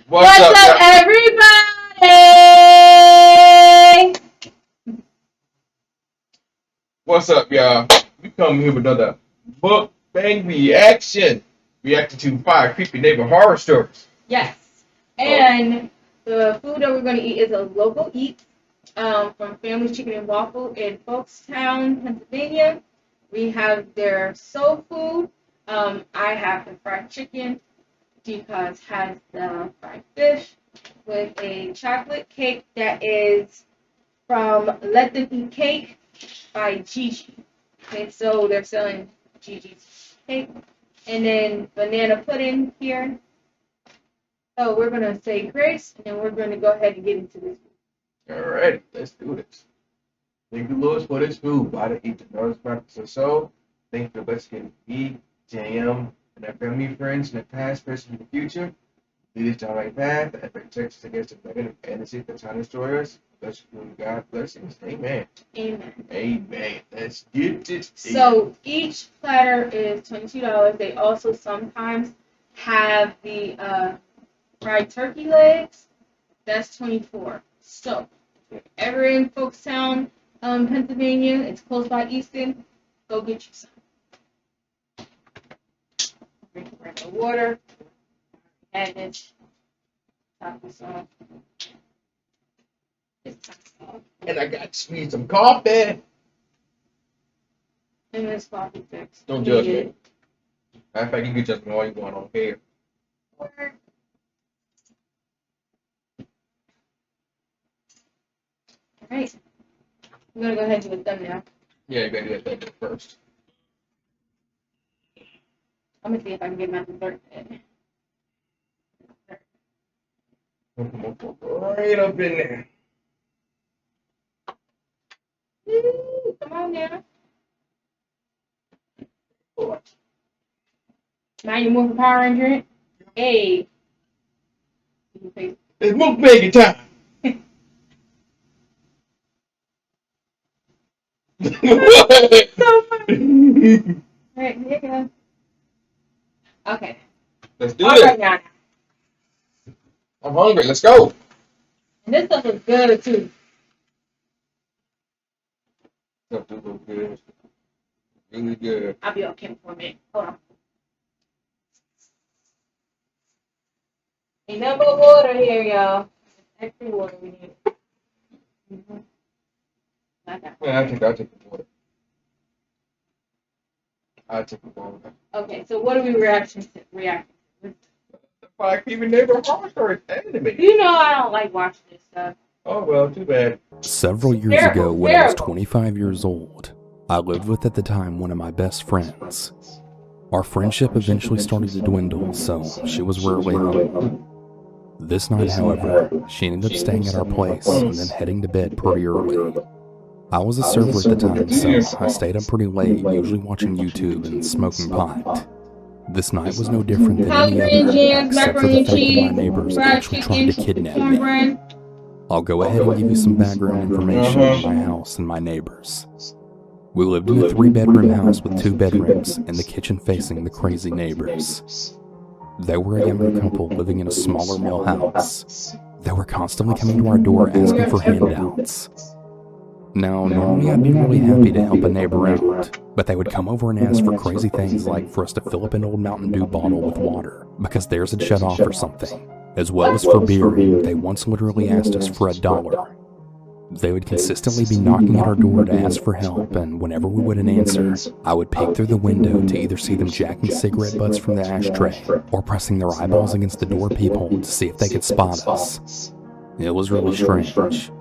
What's up, everybody? What's up, y'all? We come here with another mukbang reaction. Reacting to 5 creepy neighbor horror stories. Yes. And the food that we're going to eat is a local Eatz from Family Chicken and Waffle in Folkestown, Pennsylvania. We have their soul food. I have the fried chicken. Because has the fried fish with a chocolate cake that is from Let Them Eat Cake by Gigi. Okay, so they're selling Gigi's cake. And then banana pudding here. So we're going to say grace, and then we're going to go ahead and get into this. Alright, let's do this. Thank you, Lord, for this food. Why to eat the North's practice or so. Thank you for blessing me, JM, and our family friends in the past, present, and the future. Lead us down the right path, and protect us against the negative energy that's trying to destroy us. Bless you, God blessings. Amen. Amen. Amen. Let's get it. So each platter is $22. They also sometimes have the fried turkey legs. That's $24. So if ever in Folkestown, Pennsylvania, it's close by Easton, go get you some. Drink the water. And this top this off. And I got to squeeze some coffee. And this coffee fix. Don't judge me. Matter of fact, you can judge me all you want on here. Alright. I'm gonna go ahead and do a thumbnail. Yeah, you gotta do that first. I'm gonna see if I can get my dessert in. Right up in there. Woo, come on now. Now you move the Power Ranger in. Hey. It's mukbang time. What? So funny. Alright, here you go. Okay. Let's do All it. right now. I'm hungry. Let's go. And this stuff looks good too. Stuff do look good. Really good. I'll be okay for a minute. Hold on. Ain't nothing but water here, y'all. Extra water we need. Yeah, I'll take the water. I'll take the water. Okay, so what are we reacting to? The 5 creepy neighbor horror stories. Anime. You know I don't like watching this stuff. Oh well, too bad. Several years ago, when I was 25 years old, I lived with at the time one of my best friends. Our friendship eventually started to dwindle, so she was rarely home. This night, however, she ended up staying at our place and then heading to bed pretty early. I was a server at the time, so I stayed up pretty late, usually watching YouTube and smoking pot. This night was no different than any other, except for the fact that my neighbors actually tried to kidnap me. I'll go ahead and give you some background information on my house and my neighbors. We lived in a 3-bedroom house with 2 bedrooms and the kitchen facing the crazy neighbors. They were a younger couple living in a smaller mill house. They were constantly coming to our door asking for handouts. Now, normally I'd be really happy to help a neighbor out, but they would come over and ask for crazy things like for us to fill up an old Mountain Dew bottle with water because theirs had shut off or something, as well as for beer. They once literally asked us for $1. They would consistently be knocking at our door to ask for help, and whenever we wouldn't answer, I would peek through the window to either see them jacking cigarette butts from the ashtray or pressing their eyeballs against the door peephole to see if they could spot us. It was really strange.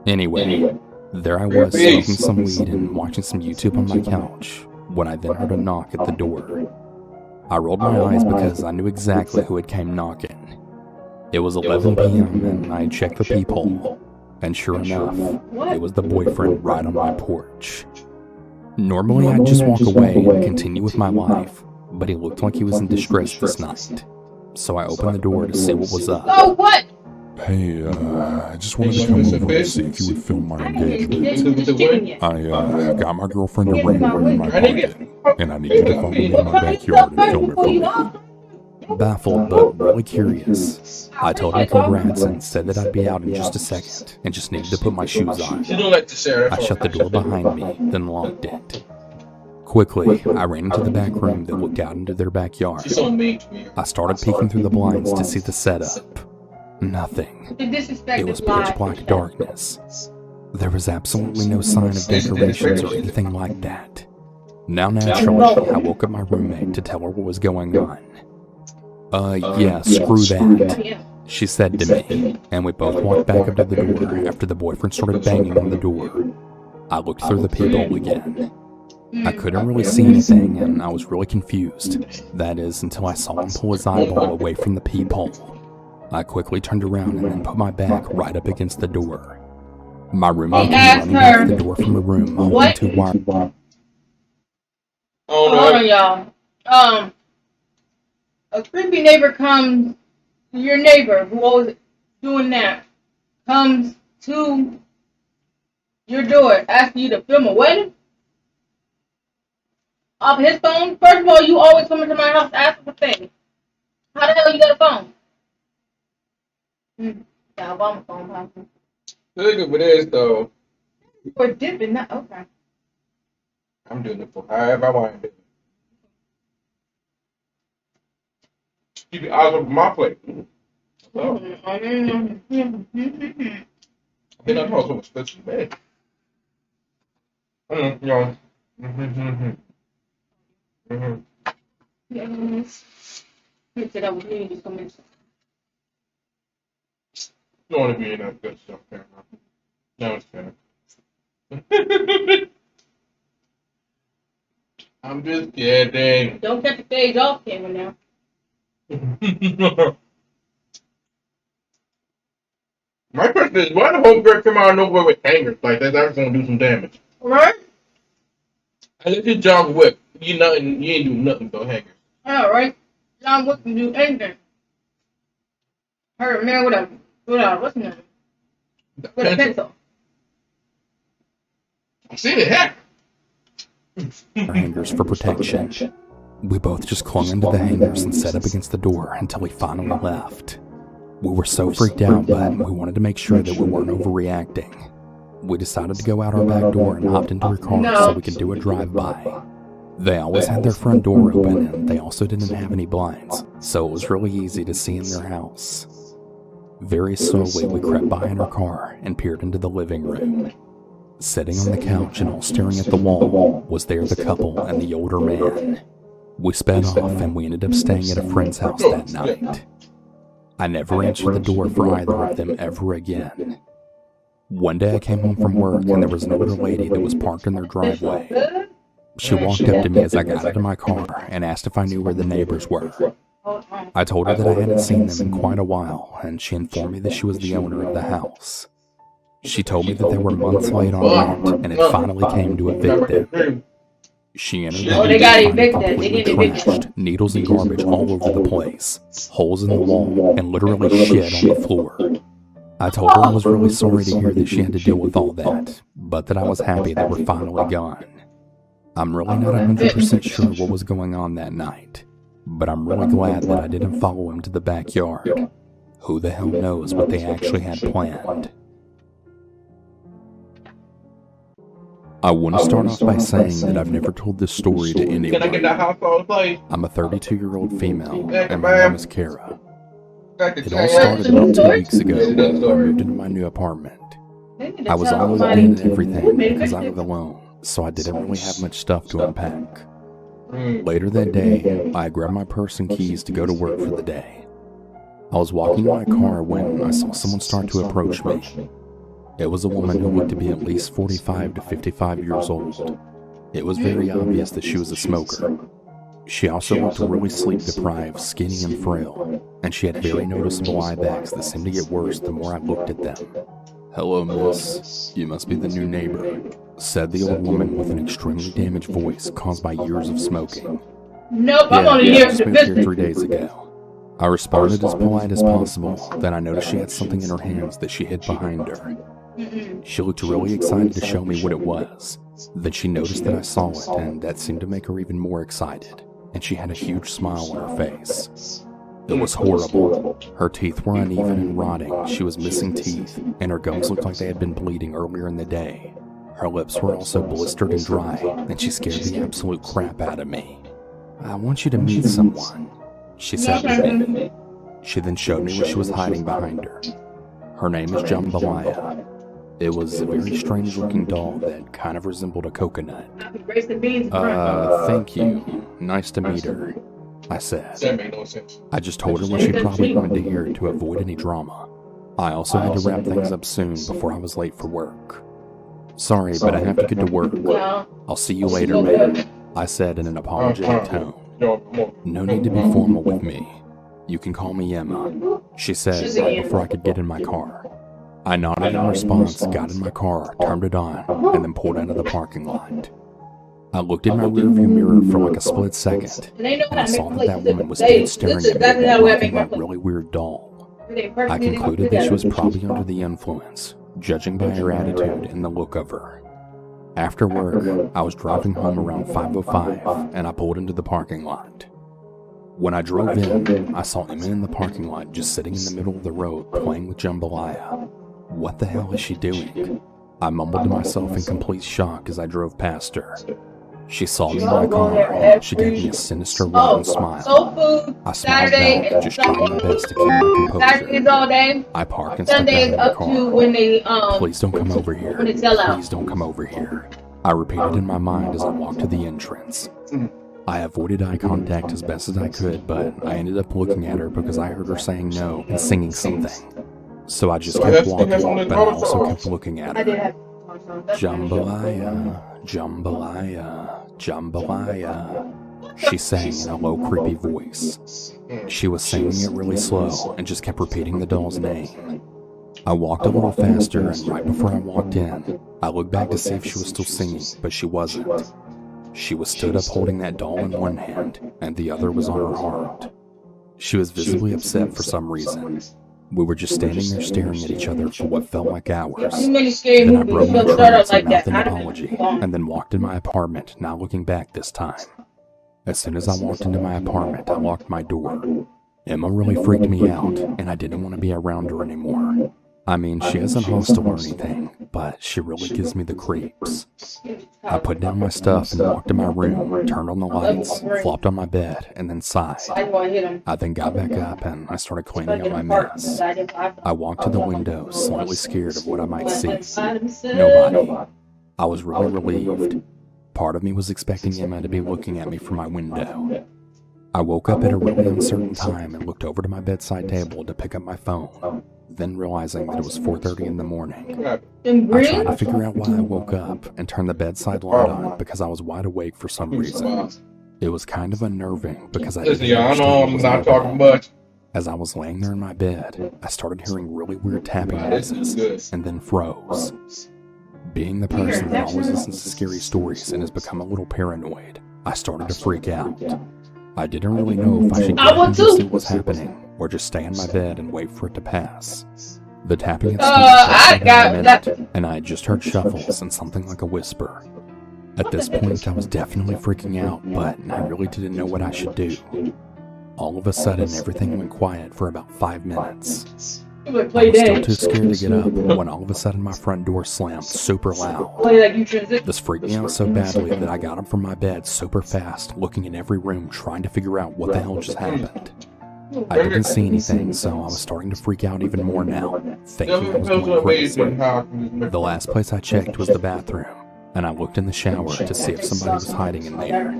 Anyway, there I was smoking some weed and watching some YouTube on my couch when I then heard a knock at the door. I rolled my eyes because I knew exactly who had came knocking. It was 11 p.m. and I checked the peephole, and sure enough, it was the boyfriend right on my porch. Normally I'd just walk away and continue with my life, but he looked like he was in distress this night. So I opened the door to see what was up. Oh, what? Hey, I just wanted to come over and see if you would film my engagement. I got my girlfriend a ring in my pocket, and I need you to follow me in my backyard and film it for me. Baffled but really curious, I told her congrats and said that I'd be out in just a second and just needed to put my shoes on. I shut the door behind me, then locked it. Quickly, I ran into the back room that looked out into their backyard. I started peeking through the blinds to see the setup. Nothing. It was pitch black darkness. There was absolutely no sign of decorations or anything like that. Now naturally, I woke up my roommate to tell her what was going on. Yeah, screw that, she said to me, and we both walked back up to the door after the boyfriend started banging on the door. I looked through the peephole again. I couldn't really see anything, and I was really confused. That is, until I saw him pull his eyeball away from the peephole. I quickly turned around and then put my back right up against the door. My roommate came running back to the door from the room, holding two wires. Hold on, y'all. A creepy neighbor comes, your neighbor who always doing that, comes to your door asking you to film a wedding? Off his phone? First of all, you always come into my house asking for things. How the hell you got a phone? Yeah, Obama phone, possibly. Look at what it is, though. We're dipping, not okay. I'm doing it for however I want to do it. Keep your eyes open my plate. So, I think I told so much special, man. Y'all. Yes. You said I was reading these comments. Don't want to be in that good stuff, camera. No, it's better. I'm just kidding. Don't cut the stage off camera now. My question is, why the whole girl come out of nowhere with hangers like that? That's gonna do some damage. Right? I let you John Wick. You ain't do nothing but hangers. All right. John Wick can do anything. Hurt a man what's his name? With a pencil. I seen it happen. Hangers for protection. We both just clung into the hangers and set up against the door until he finally left. We were so freaked out, but we wanted to make sure that we weren't overreacting. We decided to go out our back door and hopped into her car so we could do a drive-by. They always had their front door open, and they also didn't have any blinds, so it was really easy to see in their house. Very slowly, we crept by in our car and peered into the living room. Sitting on the couch and all staring at the wall was there the couple and the older man. We sped off and we ended up staying at a friend's house that night. I never answered the door for either of them ever again. One day I came home from work and there was an older lady that was parked in their driveway. She walked up to me as I got out of my car and asked if I knew where the neighbors were. I told her that I hadn't seen them in quite a while, and she informed me that she was the owner of the house. She told me that they were months late on rent and it finally came to evict them. She entered the house completely trashed, needles and garbage all over the place, holes in the wall, and literally shit on the floor. I told her I was really sorry to hear that she had to deal with all that, but that I was happy they were finally gone. I'm really not 100% sure what was going on that night, but I'm really glad that I didn't follow him to the backyard. Who the hell knows what they actually had planned. I want to start off by saying that I've never told this story to anyone. Can I get that house all place? I'm a 32-year-old female, and my name is Kara. It all started about 2 weeks ago when I moved into my new apartment. I was all alone and everything because I live alone, so I didn't really have much stuff to unpack. Later that day, I grabbed my purse and keys to go to work for the day. I was walking in my car when I saw someone start to approach me. It was a woman who looked to be at least 45 to 55 years old. It was very obvious that she was a smoker. She also looked really sleep-deprived, skinny and frail, and she had very noticeable eye bags that seemed to get worse the more I looked at them. "Hello, miss. You must be the new neighbor," said the old woman with an extremely damaged voice caused by years of smoking. Nope, I'm only here I to moved here visit. 3 days ago. I responded as polite as possible, then I noticed she had something in her hands that she hid behind her. She looked really excited to show me what it was. Then she noticed that I saw it, and that seemed to make her even more excited, and she had a huge smile on her face. It was horrible. Her teeth were uneven and rotting, she was missing teeth, and her gums looked like they had been bleeding earlier in the day. Her lips were also blistered and dry, and she scared the absolute crap out of me. "I want you to meet someone," she said to me. She then showed me what she was hiding behind her. Her name is JMDC. It was a very strange looking doll that kind of resembled a coconut. Thank you. Nice to meet her, I said. That made no sense. I just told her what she probably wanted to hear to avoid any drama. I also had to wrap things up soon before I was late for work. "Sorry, but I have to get to work. I'll see you later, man," I said in an apologetic tone. "No need to be formal with me. You can call me Emma," she said right before I could get in my car. I nodded in response, got in my car, turned it on, and then pulled out of the parking lot. I looked in my rearview mirror for like a split second, and I saw that woman was dead staring at me while rocking my really weird doll. I concluded that she was probably under the influence, judging by her attitude and the look of her. After work, I was driving home around 5:05, and I pulled into the parking lot. When I drove in, I saw Emma in the parking lot just sitting in the middle of the road playing with jambalaya. What the hell is she doing? I mumbled to myself in complete shock as I drove past her. She saw me in my car and she gave me a sinister rotten smile. I smiled back, just trying my best to keep my composure. I parked and stepped out of the car. "Please don't come over here. Please don't come over here," I repeated in my mind as I walked to the entrance. I avoided eye contact as best as I could, but I ended up looking at her because I heard her saying no and singing something. So I just kept walking, but I also kept looking at her. "Jambalaya, jambalaya, jambalaya," she sang in a low, creepy voice. She was singing it really slow and just kept repeating the doll's name. I walked a little faster, and right before I walked in, I looked back to see if she was still singing, but she wasn't. She was stood up holding that doll in one hand, and the other was on her heart. She was visibly upset for some reason. We were just standing there staring at each other for what felt like hours. Then I broke my trance and mouthed an apology, and then walked in my apartment, not looking back this time. As soon as I walked into my apartment, I locked my door. Emma really freaked me out, and I didn't want to be around her anymore. I mean, she isn't hostile or anything, but she really gives me the creeps. I put down my stuff and walked to my room, turned on the lights, flopped on my bed, and then sighed. I then got back up and I started cleaning up my mess. I walked to the window, slightly scared of what I might see. Nobody. I was really relieved. Part of me was expecting Emma to be looking at me from my window. I woke up at a really uncertain time and looked over to my bedside table to pick up my phone. Then realizing that it was 4:30 in the morning. I tried to figure out why I woke up and turned the bedside light on because I was wide awake for some reason. It was kind of unnerving because I didn't understand what was happening. As I was laying there in my bed, I started hearing really weird tapping noises and then froze. Being the person that always listens to scary stories and has become a little paranoid, I started to freak out. I didn't really know if I should get up and see what was happening, or just stay in my bed and wait for it to pass. The tapping had stopped for a minute, and I had just heard shuffles and something like a whisper. At this point, I was definitely freaking out, but I really didn't know what I should do. All of a sudden, everything went quiet for about 5 minutes. I was still too scared to get up when all of a sudden my front door slammed super loud. This freaked me out so badly that I got up from my bed super fast, looking in every room trying to figure out what the hell just happened. I didn't see anything, so I was starting to freak out even more now, thinking I was going crazy. The last place I checked was the bathroom, and I looked in the shower to see if somebody was hiding in there.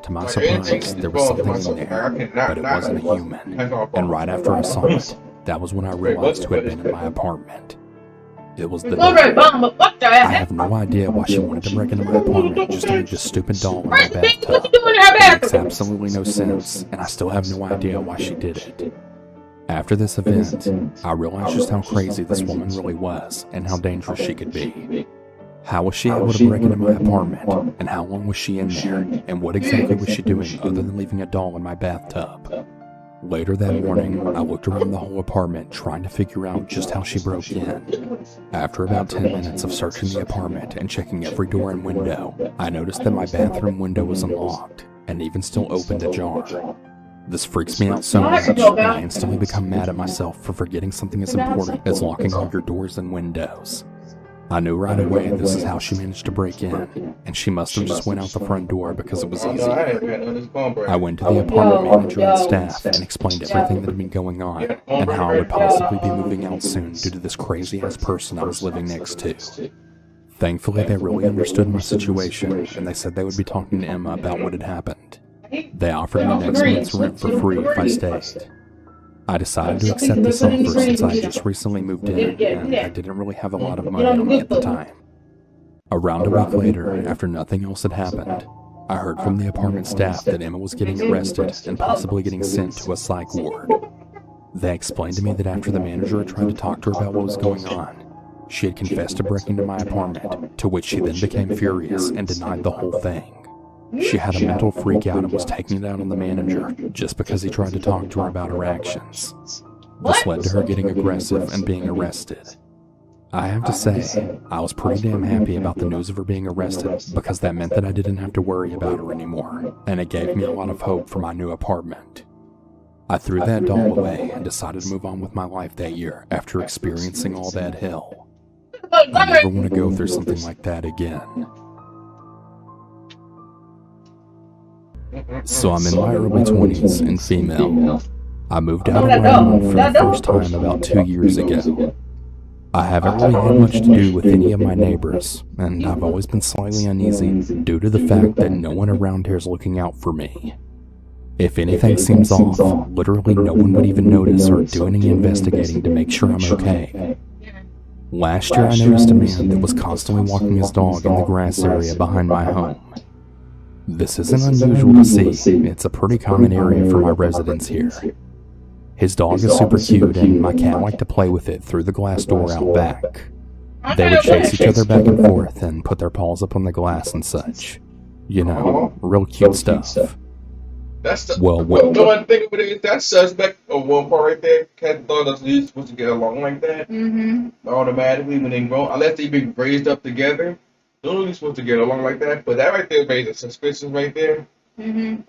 To my surprise, there was something in there, but it wasn't a human, and right after I saw it, that was when I realized who had been in my apartment. It was the doll. I have no idea why she wanted to break into my apartment just to leave this stupid doll in my bathtub. It makes absolutely no sense, and I still have no idea why she did it. After this event, I realized just how crazy this woman really was, and how dangerous she could be. How was she able to break into my apartment, and how long was she in there, and what exactly was she doing other than leaving a doll in my bathtub? Later that morning, I looked around the whole apartment trying to figure out just how she broke in. After about 10 minutes of searching the apartment and checking every door and window, I noticed that my bathroom window was unlocked, and even still opened ajar. This freaks me out so much that I instantly become mad at myself for forgetting something as important as locking all your doors and windows. I knew right away this is how she managed to break in, and she must have just went out the front door because it was easy. I went to the apartment manager and staff and explained everything that had been going on, and how I would possibly be moving out soon due to this crazy-ass person I was living next to. Thankfully, they really understood my situation, and they said they would be talking to Emma about what had happened. They offered me next month's rent for free if I stayed. I decided to accept this offer since I just recently moved in, and I didn't really have a lot of money on me at the time. Around a week later, after nothing else had happened, I heard from the apartment staff that Emma was getting arrested and possibly getting sent to a psych ward. They explained to me that after the manager had tried to talk to her about what was going on, she had confessed to breaking into my apartment, to which she then became furious and denied the whole thing. She had a mental freak out and was taking it out on the manager just because he tried to talk to her about her actions. This led to her getting aggressive and being arrested. I have to say, I was pretty damn happy about the news of her being arrested because that meant that I didn't have to worry about her anymore, and it gave me a lot of hope for my new apartment. I threw that doll away and decided to move on with my life that year after experiencing all that hell. I never want to go through something like that again. So I'm in my early 20s and female. I moved out of my home for the first time about 2 years ago. I haven't really had much to do with any of my neighbors, and I've always been slightly uneasy due to the fact that no one around here is looking out for me. If anything seems off, literally no one would even notice or do any investigating to make sure I'm okay. Last year I noticed a man that was constantly walking his dog in the grass area behind my home. This isn't unusual to see, it's a pretty common area for my residents here. His dog is super cute and my cat liked to play with it through the glass door out back. They would chase each other back and forth and put their paws up on the glass and such. You know, real cute stuff. That's the Well, one thing about it, that's suspect of one part right there. Cat and dog doesn't supposed to get along like that. Automatically when they grow, unless they be raised up together. They're only supposed to get along like that, but that right there raises suspicion right there. Right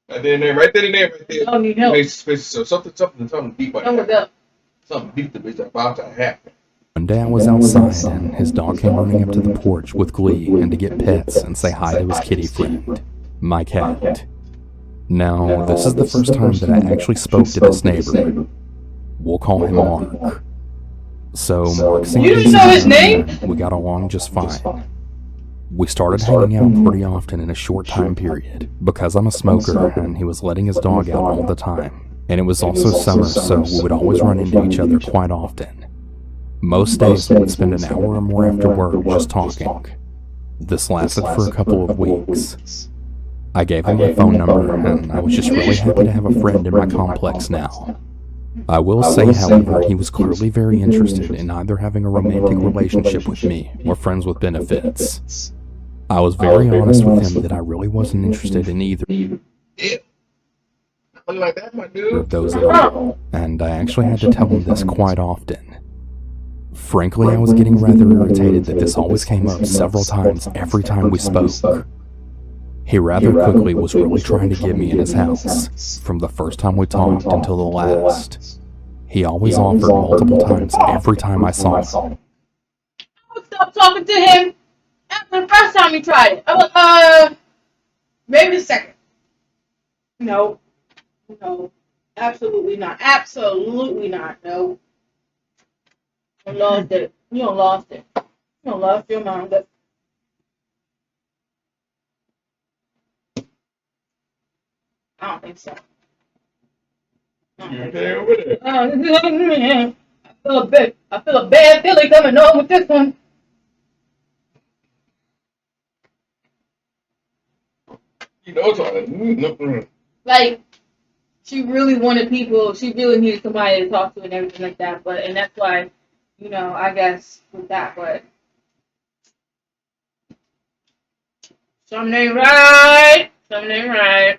there, right there. Oh, you know. Raises suspicion. So something deep like that. Something deep that is about to happen. One day I was outside and his dog came running up to the porch with glee and to get pets and say hi to his kitty friend, my cat. Now, this is the first time that I actually spoke to this neighbor. We'll call him Mark. So Mark seemed to You know his name? We got along just fine. We started hanging out pretty often in a short time period because I'm a smoker and he was letting his dog out all the time. And it was also summer, so we would always run into each other quite often. Most days we would spend an hour or more after work just talking. This lasted for a couple of weeks. I gave him my phone number and I was just really happy to have a friend in my complex now. I will say, however, he was clearly very interested in either having a romantic relationship with me or friends with benefits. I was very honest with him that I really wasn't interested in either Like that, my of dude. those at all, and I actually had to tell him this quite often. Frankly, I was getting rather irritated that this always came up several times every time we spoke. He rather quickly was really trying to get me in his house, from the first time we talked until the last. He always offered multiple times every time I saw him. I would stop talking to him after the first time he tried it. I was, maybe the second. No. No. Absolutely not. Absolutely not. No. You lost it. You don't lost it. You don't lost your mind. I don't think so. Okay, over there. I feel a bad feeling coming on with this one. You know it's all Like, she really wanted people, she really needed somebody to talk to and everything like that, and that's why, you know, I guess with that, but something ain't right. Something ain't right.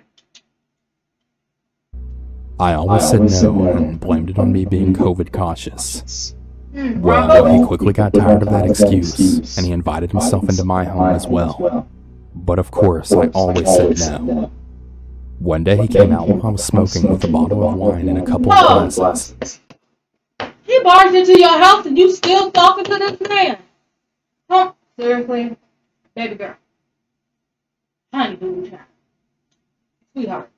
I always said no and blamed it on me being COVID cautious. Well, Well, he quickly got tired of that excuse, and he invited himself into my home as well. But of course, I always said no. One day he came out while I was smoking with a bottle of wine and a couple of glasses. He barged into your house and you still talking to this man? Huh? Seriously? Baby girl. Honey, boo time. Sweetheart.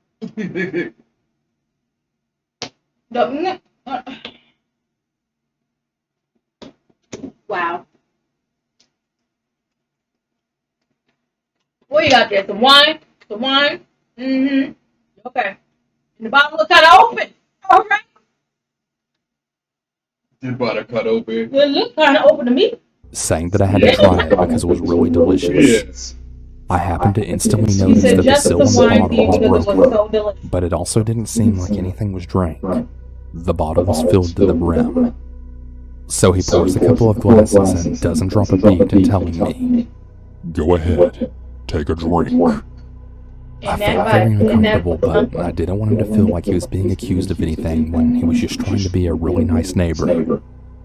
Wow. What you got there? Some wine? Some wine? Mm-hmm. Okay. And the bottle was kind of open. All right. The bottle cut open. It looked kind of open to me. Saying that I had to try it because it was really delicious. Yes. I happened to instantly notice that the seal on the bottle was broken, but it also didn't seem like anything was drank. The bottle was filled to the brim. So he pours a couple of glasses and doesn't drop a beat in telling me, Go ahead, take a drink. I felt very uncomfortable, but I didn't want him to feel like he was being accused of anything when he was just trying to be a really nice neighbor.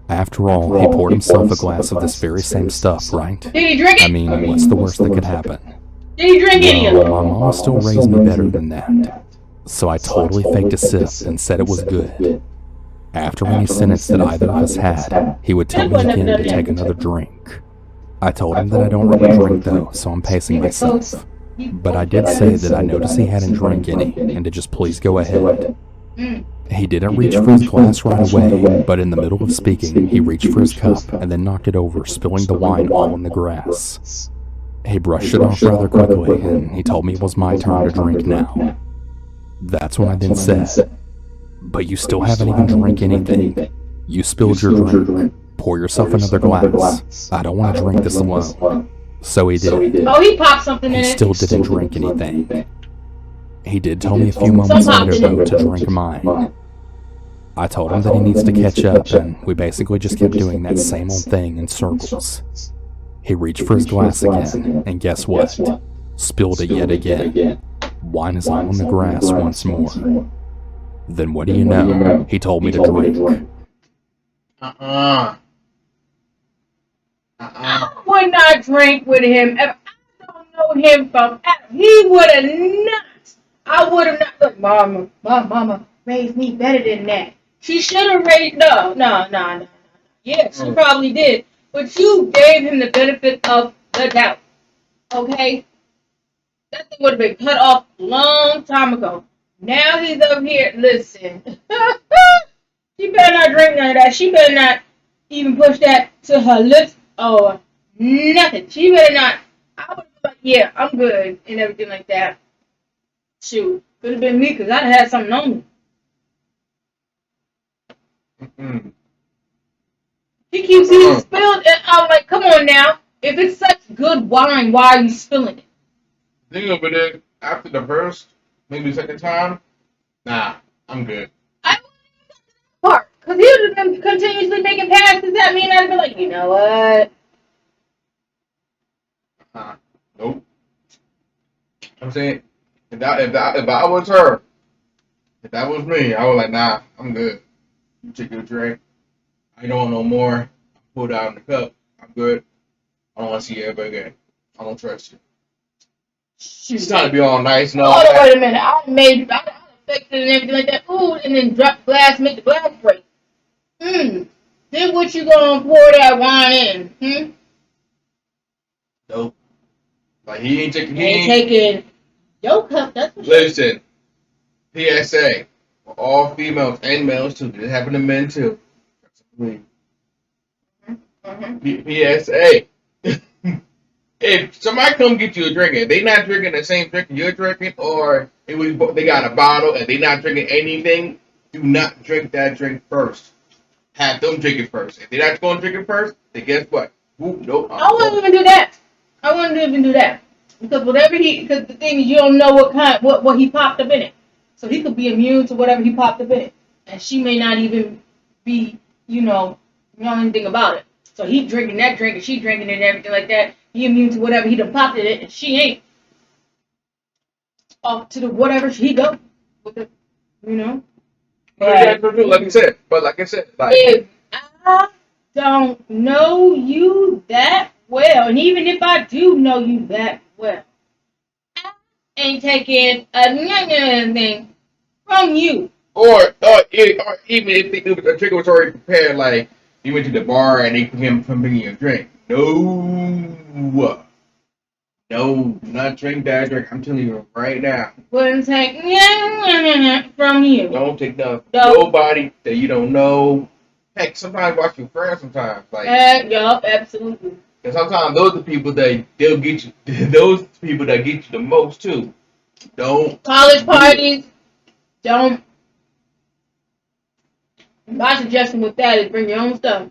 After all, he poured himself a glass of this very same stuff, right? Did he drink it? I mean, what's the worst that could happen? Did he drink any of it? My mom still raised me better than that. So I totally faked a sip and said it was good. After any sentence that either of us had, he would tell me again to take another drink. I told him that I don't really drink though, so I'm pacing myself. But I did say that I noticed he hadn't drank any, and to just please go ahead. He didn't reach for his glass right away, but in the middle of speaking, he reached for his cup and then knocked it over, spilling the wine all in the grass. He brushed it off rather quickly, and he told me it was my turn to drink now. That's when I then said, "But you still haven't even drank anything. You spilled your drink. Pour yourself another glass. I don't want to drink this alone." So he did. Oh, he popped something in He it. still didn't drink anything. He did tell me a few moments later, though, to drink mine. I told him that he needs to catch up, and we basically just kept doing that same old thing in circles. He reached for his glass again, and guess what? Spilled it yet again. Wine is all on the grass once more. Then what do you know? He told me to drink. I would not drink with him. If I don't know him from Adam, he would have not. I would have not. Look, my mama raised me better than that. She should have raised. No. Yeah, she probably did. But you gave him the benefit of the doubt. Okay? That thing would have been cut off a long time ago. Now he's up here. Listen. She better not drink none of that. She better not even push that to her lips or nothing. She better not. I would be like, yeah, I'm good and everything like that. Shoot. Could have been me because I'd had something on me. He keeps eating spilled, and I'm like, come on now. If it's such good wine, why are you spilling it? Thing over there, after the first, maybe the second time, nah, I'm good. I wouldn't even get to that part. Because he would have been continuously making passes at me, and I'd be like, you know what? Nope. I'm saying, if I was her, if that was me, I was like, nah, I'm good. You take your drink. I don't want no more. Pull it out in the cup. I'm good. I don't want to see you ever again. I don't trust you. She's trying to be all nice and all Hold on, that. wait a minute. I fixed it and everything like that. Ooh, and then drop the glass, make the glass break. Then what you gonna pour that wine in? Nope. Like, he ain't taking. Taking your cup. That's what Listen. PSA. For all females and males too. This happen to men too. PSA. If somebody come get you a drink and they not drinking the same drink you're drinking, or they got a bottle and they not drinking anything, do not drink that drink first. Have them drink it first. If they're not going to drink it first, then guess what? Nope. I wouldn't even do that. Because because the thing is, you don't know what he popped up in it. So he could be immune to whatever he popped up in it. And she may not even be, know anything about it. So he drinking that drink and she drinking it and everything like that. He immune to whatever he done popped in it and she ain't. Off to the whatever he go with it, Like I said, like, if I don't know you that well, and even if I do know you that well, I ain't taking anything from you. Or even if the drink was already prepared, like you went to the bar and they put him from bringing you a drink. No, do not drink that drink. I'm telling you right now. Wouldn't take from you. Don't take nothing. No. Nobody that you don't know. Heck, sometimes watch your friends. Sometimes Yup, absolutely. and sometimes those are the people that they'll get you. Those people that get you the most too. Don't College parties, don't. My suggestion with that is bring your own stuff.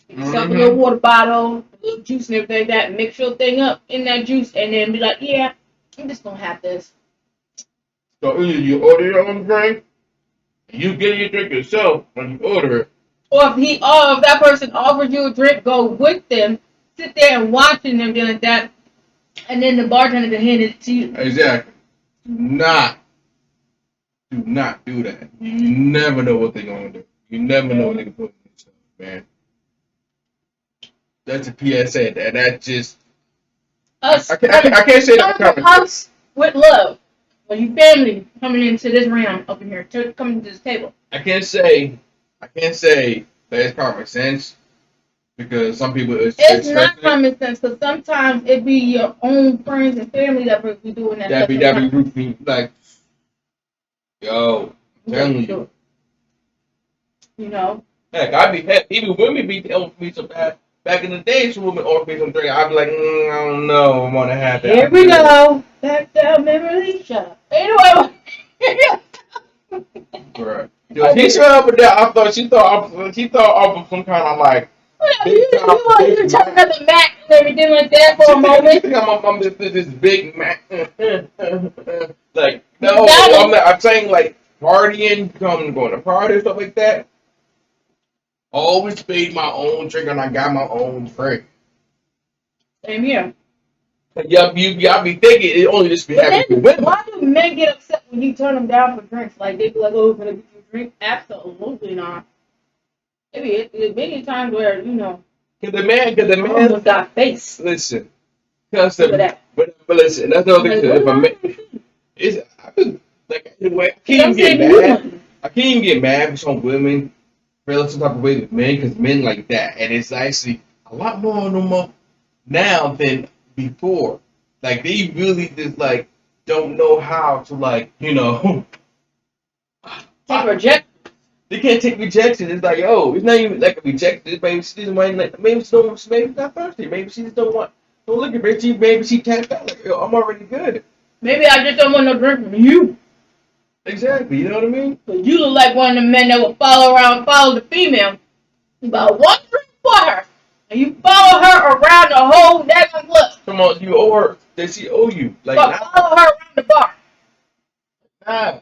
Stuff in your water bottle, little juice and everything like that. Mix your thing up in that juice and then be like, yeah, I'm just gonna have this. So either you order your own drink, you get your drink yourself when you order it. Or if that person offers you a drink, go with them, sit there and watching them doing like that, and then the bartender can hand it to you. Exactly. Do not do that. You never know what they're gonna do. You never know what they're gonna put in stuff, man. That's a PSA. That just I can't say that. Us with love. Well, you family coming into this round up in here, coming to this table. I can't say that it's common sense because some people it's not common sense because sometimes it be your own friends and family that be doing that. That be roofing like, yo, I'm telling you. You know. Heck, even women be telling me some bad. Back in the day, some women offered me some drink. I'd be like, I don't know, I want to have that. Here we go. Back down memory shop. Anyway. Right. He showed up with that. I thought she thought I was some kind of like. You were talking about the Mac and everything like that for a moment. I'm this big Mac. Like, no, I'm not. I'm saying like partying, going to party and stuff like that. Always made my own drink and I got my own drink. Same here. Y'all be thinking it only just be happening with women. Why do men get upset when you turn them down for drinks? Like they be like, "Oh, can I get you a drink?" Absolutely not. Maybe it's many times where Cause the man almost got face. Listen, but listen, that's another thing. If a man, I can't even get mad with some women. Feel some type of way with men because men like that, and it's actually a lot more normal now than before. Like they really just like don't know how to take reject. They can't take rejection. It's like, oh, it's not even like a rejection. Maybe she doesn't want maybe she's not thirsty. Maybe she just don't look at me. Maybe she tapped out like, yo, I'm already good. Maybe I just don't want no drink from you. Exactly, you know what I mean? But you look like one of the men that will follow the female. About one drink for her. And you follow her around the whole damn club. Come on, you owe her. Does she owe you? Like, but follow her around the bar. Nah.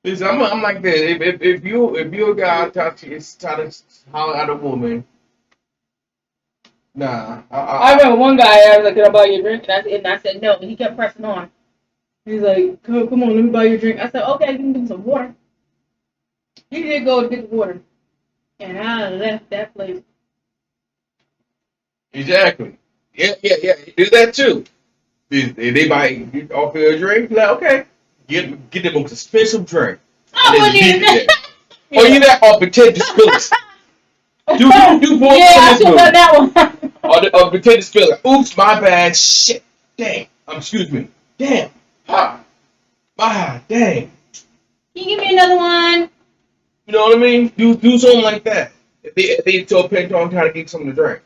Listen, I'm like this. If you a guy trying to holler at a woman, nah. I remember one guy, I was like, "Can I buy you a drink?" And I said no, and he kept pressing on. He's like, come on, let me buy you a drink. I said, okay, you can give me some water. He did go get the water. And I left that place. Exactly. Yeah. You do that too. They might offer you a drink. Like, okay, get them a expensive drink. I wouldn't even that. Or you that or pretend to spill it. Do I should have done that one. or pretend to spill it. Oops, my bad. Shit. Dang. Excuse me. Damn. Dang. Can you give me another one? You know what I mean? Do something like that. If they told Pentron trying to get something to drink,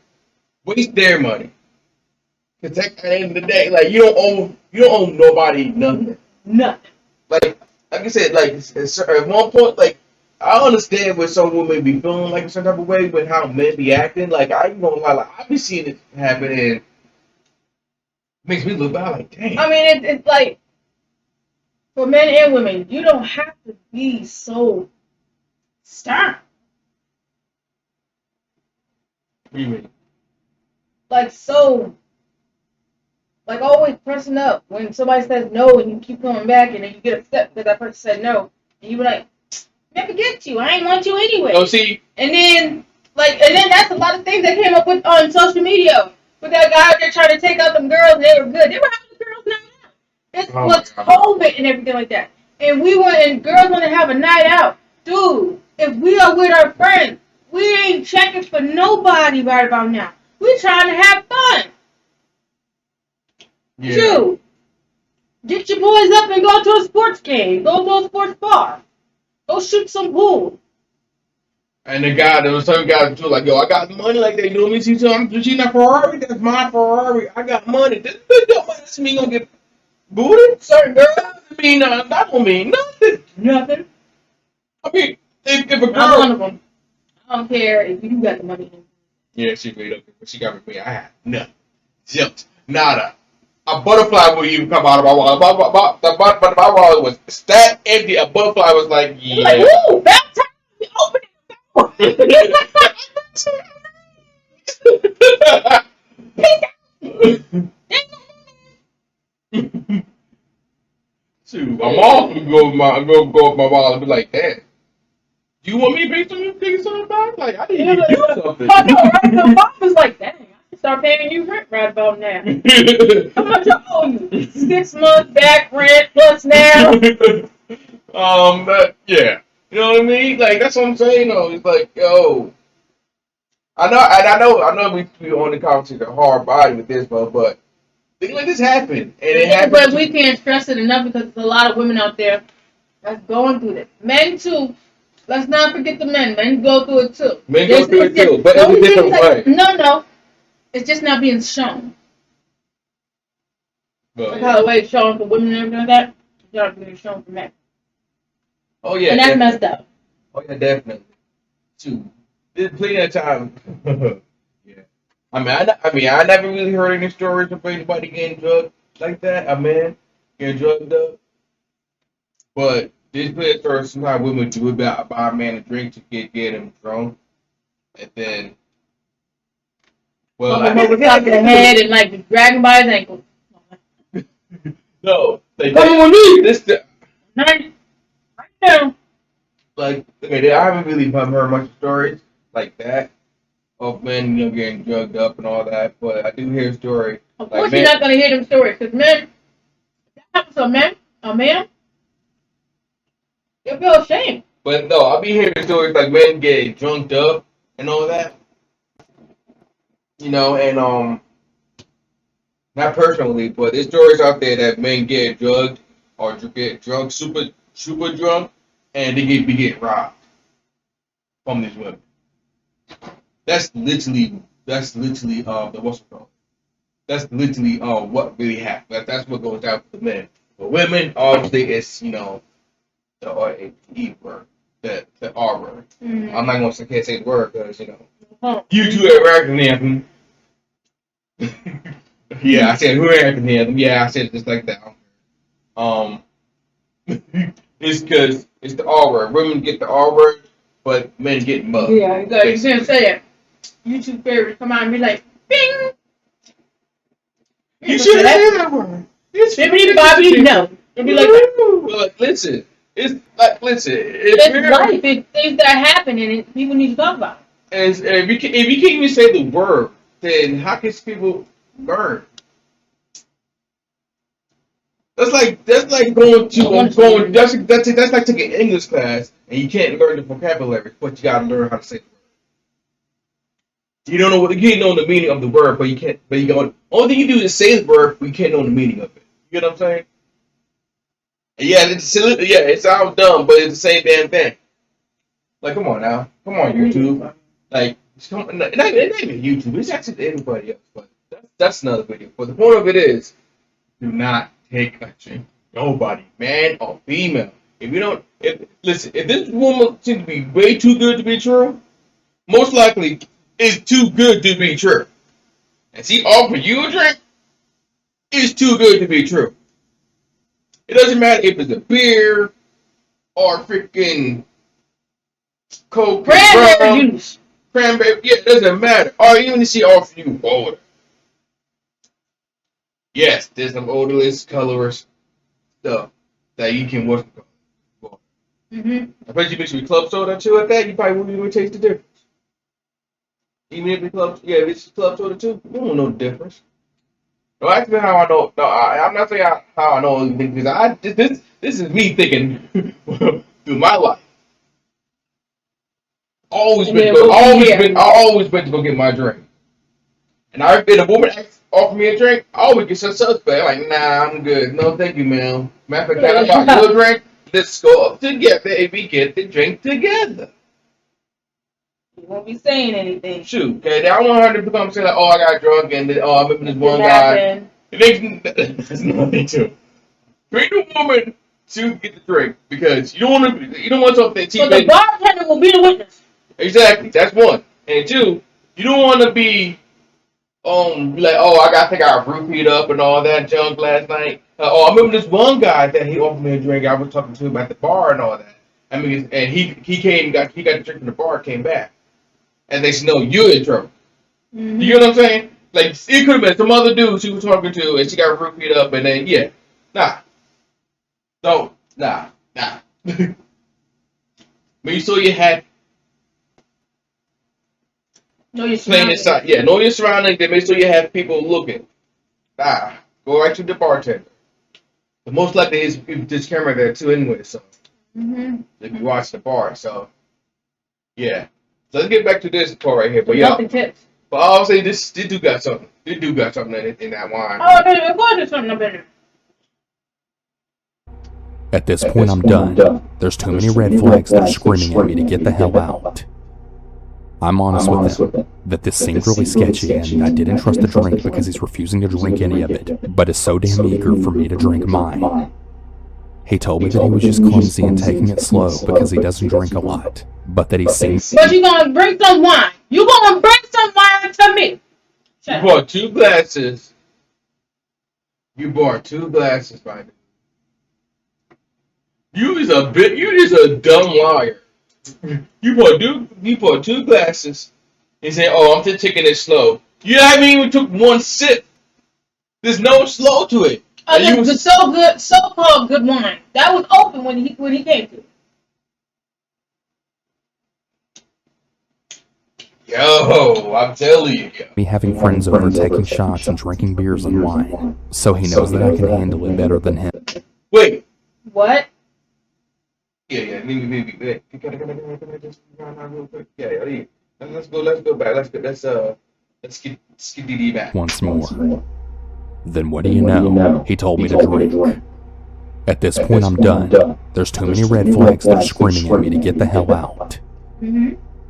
waste their money. Cause at the end of the day, like you don't owe nobody nothing. Nothing. Like I said, like at one point, like I understand when some women be feeling like a certain type of way with how men be acting. Like I ain't gonna lie, like I be seeing it happen and makes me look bad. Like dang. I mean, it's like. For men and women, you don't have to be so stern. What do you mean? Like always pressing up when somebody says no and you keep coming back and then you get upset because that person said no. And you be like, never get you. I ain't want you anyway. Oh, see. And then that's a lot of things that came up with on social media. With that guy out there trying to take out them girls, and they were good. They were having the girls night out. This was COVID and everything like that. And we went and girls want to have a night out. Dude, if we are with our friends, we ain't checking for nobody right about now. We trying to have fun. Yeah. Dude, get your boys up and go to a sports game. Go to a sports bar. Go shoot some pool. And the guy, there was some guy too, like, yo, I got money, like they do me. She's not Ferrari, that's my Ferrari. I got money. This don't doesn't mean gonna get booted. Certain girls, I mean, that don't mean nothing. Nothing. I mean, if a girl, I'm one of them. I don't care if you got the money. yeah, she made up, but she got with me. I had nothing, zilch, nada. A butterfly would even come out of my wallet. My wallet was that empty. A butterfly was like, yeah. Like, ooh, about time. Open Shoot, my mom would go up my wallet and be like, "Dad, do you want me to pay something back? Like, I didn't even do something." I know, right? My mom was like, dang, I can start paying you rent right about now. How much I owe you? 6 months back rent plus now. But yeah, you know what I mean? Like, that's what I'm saying. Though, it's like, yo, I know we on the conversation hard body with this, but things like this happen, and it happens. But we can't stress it enough because there's a lot of women out there that's going through this. Men too. Let's not forget the men. Men go through it too. Men go through it too, but it's a different way. No. It's just not being shown. But, like how the way it's shown for women and everything like that, it's not being shown for men. Oh yeah. And that's messed up. Oh yeah, definitely. Too. There's plenty of time. Yeah. I never really heard any stories of anybody getting drugged like that. A man getting drugged up. But there's plenty of stories sometimes women do about buy a man a drink to get him drunk. And then Well, I was top of the head and like dragging by his ankle. No, they Come with me. This Right now. like okay, I haven't really heard much stories like that of men, getting drugged up and all that, but I do hear stories. Of course, you're not gonna hear them stories because men. That happens to a man, you'll feel ashamed. But no, I'll be hearing stories like men getting drunked up and all that. And not personally, but there's stories out there that men get drugged or get drunk, super drunk, and they get robbed from these women. That's literally the what's it called? That's literally what really happened. That's what goes down for the men. For women, obviously, it's the E word, the R word. Mm-hmm. I'm not gonna can't say the word because you two are American anthem. Yeah, I said who American anthem. Yeah, I said it just like that. It's because it's the R word. Women get the R word, but men get mugged. Yeah, you can't say it. YouTube favorites come out and be like, bing. You should have said that word. Bibbidi bobbidi no. It'll be like that. Look, listen. It's like listen. It's life. It's things that happen and people need to talk about. If you can't even say the word, then how can people learn? That's like going to that's like taking an English class and you can't learn the vocabulary, but you gotta learn how to say the word. You don't know the meaning of the word, but you can't. But only thing you do is say the word, but you can't know the meaning of it. You know what I'm saying? Yeah, it sounds dumb, but it's the same damn thing. Like, come on now, come on YouTube. Like, not even YouTube. It's actually everybody else, but that's another video. But the point of it is, do not take a drink. Nobody, man or female. If this woman seems to be way too good to be true, most likely it's too good to be true. And she offered you a drink, it's too good to be true. It doesn't matter if it's a beer or freaking Coke, cranberry juice. Cranberry, yeah, it doesn't matter. Or even if she offers you water. Yes, there's some odorless, colorless stuff that you can wash. Mm-hmm. I bet you mix with club soda too at that, you probably wouldn't even taste the difference. Even if it's club soda too, you don't know the difference. No, actually, how I know. No, I'm not saying how I know anything because this is me thinking through my life. Always been to go get my drink. And if a woman offer me a drink, I always get so suspect. Like, nah, I'm good. No, thank you, ma'am. Matter of fact, I bought you a drink. Let's go up together and we get the drink together. You won't be saying anything. Shoot, okay. I don't want her to come say like, oh, I got drunk and then, I remember this one guy. That's nothing to. Bring the woman to get the drink because you don't want something cheap. But the bartender will be the witness. Exactly, that's one. And two, you don't want to be like, oh, I got roofied up and all that junk last night. I remember this one guy that he offered me a drink. I was talking to him at the bar and all that. I mean, and he got the drink from the bar, came back, and they said, no, you're in trouble. Mm-hmm. You know what I'm saying? Like, it could have been some other dude she was talking to, and she got roofied up, and then nah. Make sure you had. Know your surroundings. Know your surroundings. Then make sure you have people looking. Go right to the bartender. But most likely is this camera there too anyway, so if you watch the bar, so yeah. So let's get back to this part right here. But tips. But I'll say this dude got something. This dude got something in that wine. Oh, of course there's something up in there. At this point, I'm done. There's too many red flags that are screaming at me to get the hell out. I'm honest with them that this seemed really sketchy, and I didn't trust the drink because he's refusing to drink any of it, but is so damn eager for me to drink mine. He told me that he was just clumsy and taking it slow because he doesn't drink a lot, but that he seems. But you gonna bring some wine? You gonna bring some wine to me? You bought 2 glasses. You bought 2 glasses, by the You just a dumb liar. You bought 2 glasses and say, "Oh, I'm just taking it slow." You haven't even took 1 sip. There's no slow to it. The so-called good wine that was open when he came to. Yo, I'm telling you. Me having friends over, taking shots and drinking beers and wine, so he knows that I can handle it better than him. Wait. What? Yeah. Maybe. Can I just run out real quick? Yeah. Let's go back. Let's get DD back. Once more. Then what do you know? He told me to drink. At this point, I'm done. There's too many red flags that are screaming at me to get the hell out.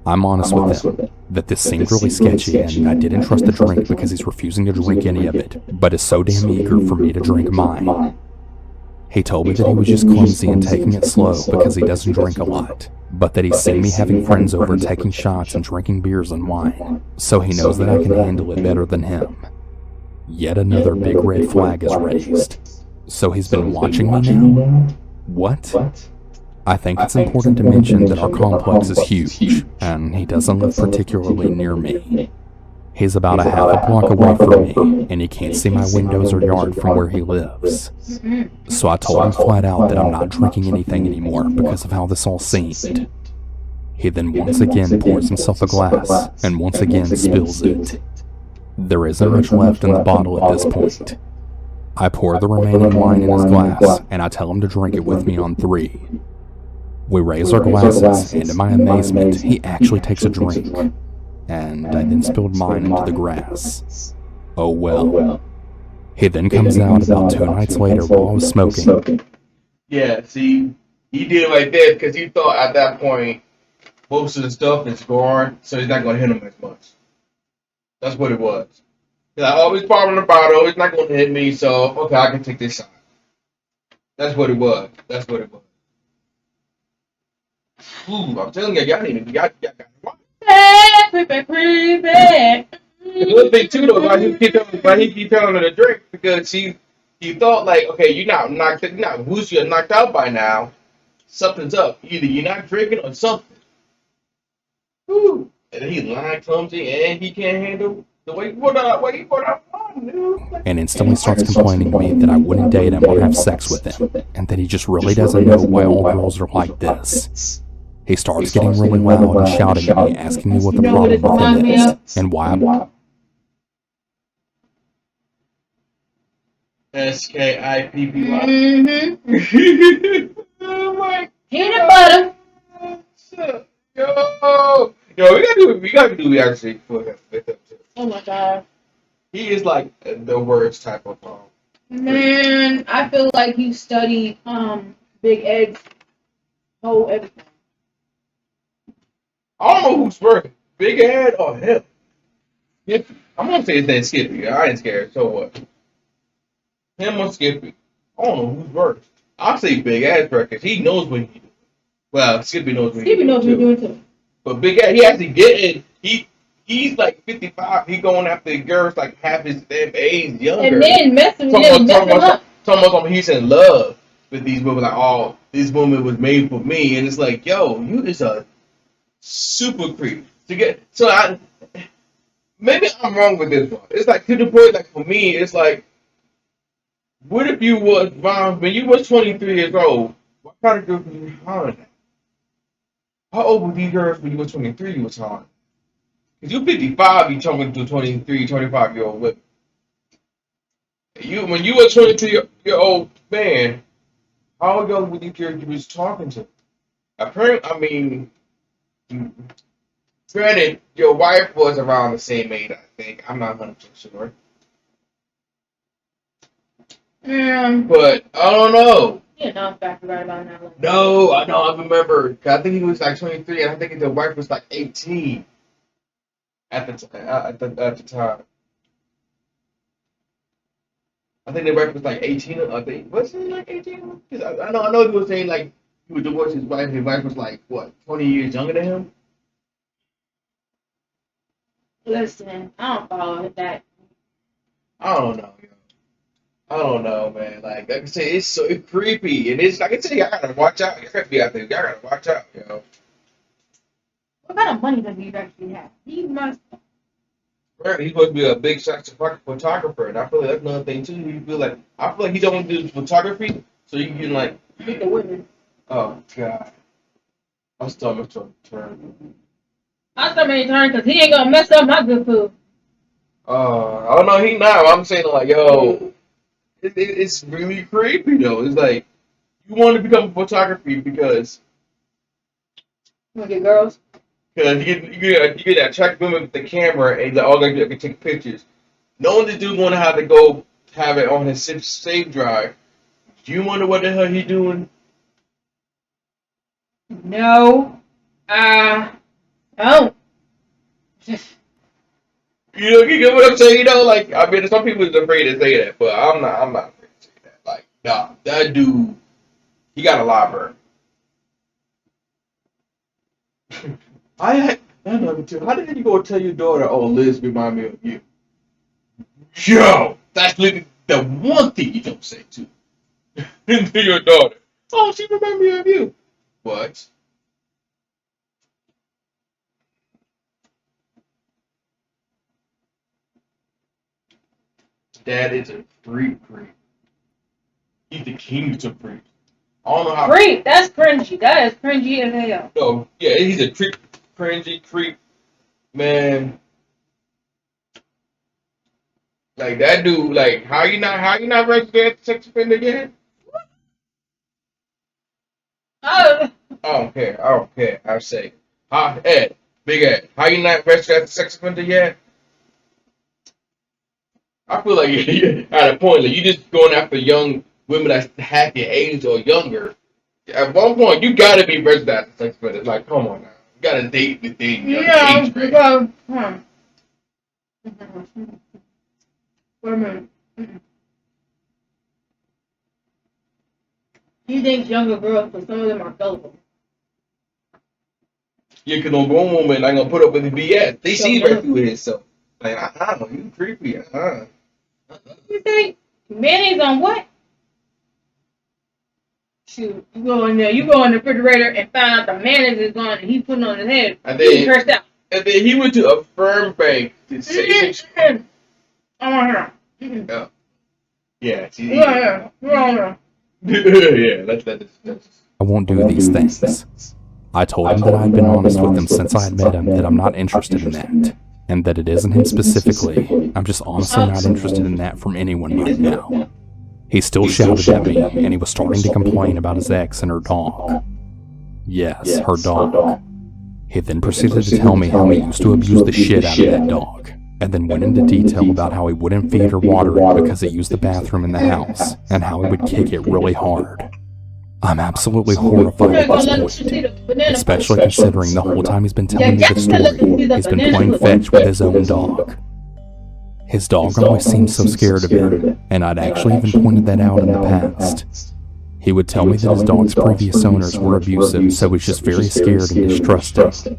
I'm honest with them that this seemed really sketchy, and I didn't trust the drink because he's refusing to drink any of it, but is so damn eager for me to drink mine. He told me that he was just clumsy and taking it slow because he doesn't drink a lot, but that he's seen me having friends over, taking shots and drinking beers and wine, so he knows that I can handle it better than him. Yet another big red flag is raised. So he's been watching me now? What? I think it's important to mention that our complex is huge, and he doesn't live particularly near me. He's about a half a block away from me, and he can't see my windows or yard from where he lives. So I told him flat out that I'm not drinking anything anymore because of how this all seemed. He then once again pours himself a glass, and once again spills it. There isn't much left in the bottle at this point. I pour the remaining wine in his glass, and I tell him to drink it with me on 3. We raise our glasses, and to my amazement, he actually takes a drink. And I then spilled mine into the grass. Oh well. He then comes out about 2 nights later while I was smoking. Yeah, see, he did it like that because he thought at that point most of the stuff is gone, so he's not going to hit him as much. That's what it was. He's like, oh, he's popping the bottle, it's not going to hit me, so okay, I can take this shot. That's what it was. Ooh, I'm telling you, y'all need to got Creepy. The little thing too though, why he keep telling her to drink because he thought like, okay, you're not who's you're knocked out by now. Something's up. Either you're not drinking or something. Woo. And he's lying clumsy and he can't handle the way he put out and instantly starts complaining to me that I wouldn't date him or have sex with him, and that he just really doesn't know why all girls are like this. He starts getting really loud and shouting at me, asking me what the You know what it problem with him reminds me is and why I'm SKIPPY. Oh my Peanut butter. God. Yo, we gotta do reaction for him with him too. Oh my god. He is like the worst type of Man, I feel like you studied Big Ed's whole everything. I don't know who's worse, Big Ed or him. Skippy. I'm gonna say his name's Skippy. I ain't scared. So what? Him or Skippy? I don't know who's worse. I'll say Big Ed's worse because he knows what he's doing. Well, Skippy knows what he's doing. Skippy knows what he's doing too. But Big Ed, he actually getting he's like 55. He going after girls like half his damn age younger. And then messing up. Talking he's in love with these women. Like, oh, this woman was made for me, and it's like, yo, you is a super creep. Maybe I'm wrong with this one. It's like to the point. Like for me, it's like, what if you was when you was 23 years old? What kind of girl were you hollering at? How old were these girls when you was 23? You was hollering. Because you're 55, you talking to 23, 25-year-old women. When you were 23-year-old man, how young were these girls you was talking to? Apparently, I mean, granted, your wife was around the same age, I think. I'm not 100% sure. But, I don't know. Yeah, no, I'm back right about now. No, I know, I remember. I think he was like 23, and I think the wife was like 18 at the time. I think the wife was like 18. I think was he like 18? I know he was saying like he would divorce his wife. His wife was like what, 20 years younger than him. Listen, I don't follow that. I don't know, yo. I don't know, man. Like I say, it's so creepy, and it's like I say, y'all gotta watch out. Y'all gotta be out there. Y'all gotta watch out, yo. What kind of money does he actually have? He must. Right, he's supposed to be a big sex photographer, and I feel like that's another thing too. I feel like he don't want to do photography, so you can like. Get the women. Oh God, my stomach's trying to turn. My stomach ain't turning because he ain't gonna mess up my good food. Oh no, he not. I'm saying like, yo, it's really creepy though. It's like you want to become a photography because You wanna get girls? you get that attract women with the camera and all they can take pictures. Knowing the dude want to have to go have it on his save drive. Do you wonder what the hell he doing? No. Oh. You get what I'm saying? Like, I mean, some people is afraid to say that, but I'm not afraid to say that. Like, nah, that dude, he got a library. I know too. How did you go tell your daughter, oh, Liz remind me of you? Yo, that's literally the one thing you don't say to your daughter. Oh, she remind me of you. What? Dad is a freak. He's the king of freak. I don't know how. Creep. That's cringy. That is cringy as hell. No, yeah, he's a cringy creep, man. Like that dude. Like how you not registered as a sex offender yet? Oh. I don't care. I say, Ed, Big Ed, how you not registered as a sex offender yet? I feel like you're at a point like you just going after young women that's half your age or younger. At one point, you gotta be registered as a sex offender. Like, come on now, you gotta date within your age range. Wait a minute. He thinks younger girls, but some of them are gullible. Yeah, because no grown woman ain't gonna put up with the BS. They see right through it. So, like, you creepy. You think mayonnaise on what? Shoot, you go in the refrigerator and find out the mayonnaise is gone and he putting on his head. And He's cursed out. And then he went to a firm bank to say. Yeah. Yeah. Yeah, that's. I won't do these things. I told him that I had been honest with him since I had met him, that I'm not interested in that, and that it isn't him specifically. I'm just honestly not interested in that from anyone right now. He still shouted at me, and he was starting to complain about his ex and her dog. Yes, her dog. He then proceeded to tell me how he used to abuse the shit out of that dog, and then went into detail about how he wouldn't feed or water it because it used the bathroom in the house, and how he would kick it really hard. I'm absolutely horrified at this point, especially considering the whole time he's been telling me the story, he's been playing fetch with his own dog. His dog always seemed so scared of him, and I'd actually even pointed that out in the past. He would tell me that his dog's previous owners were abusive, so he's just very scared and distrusting.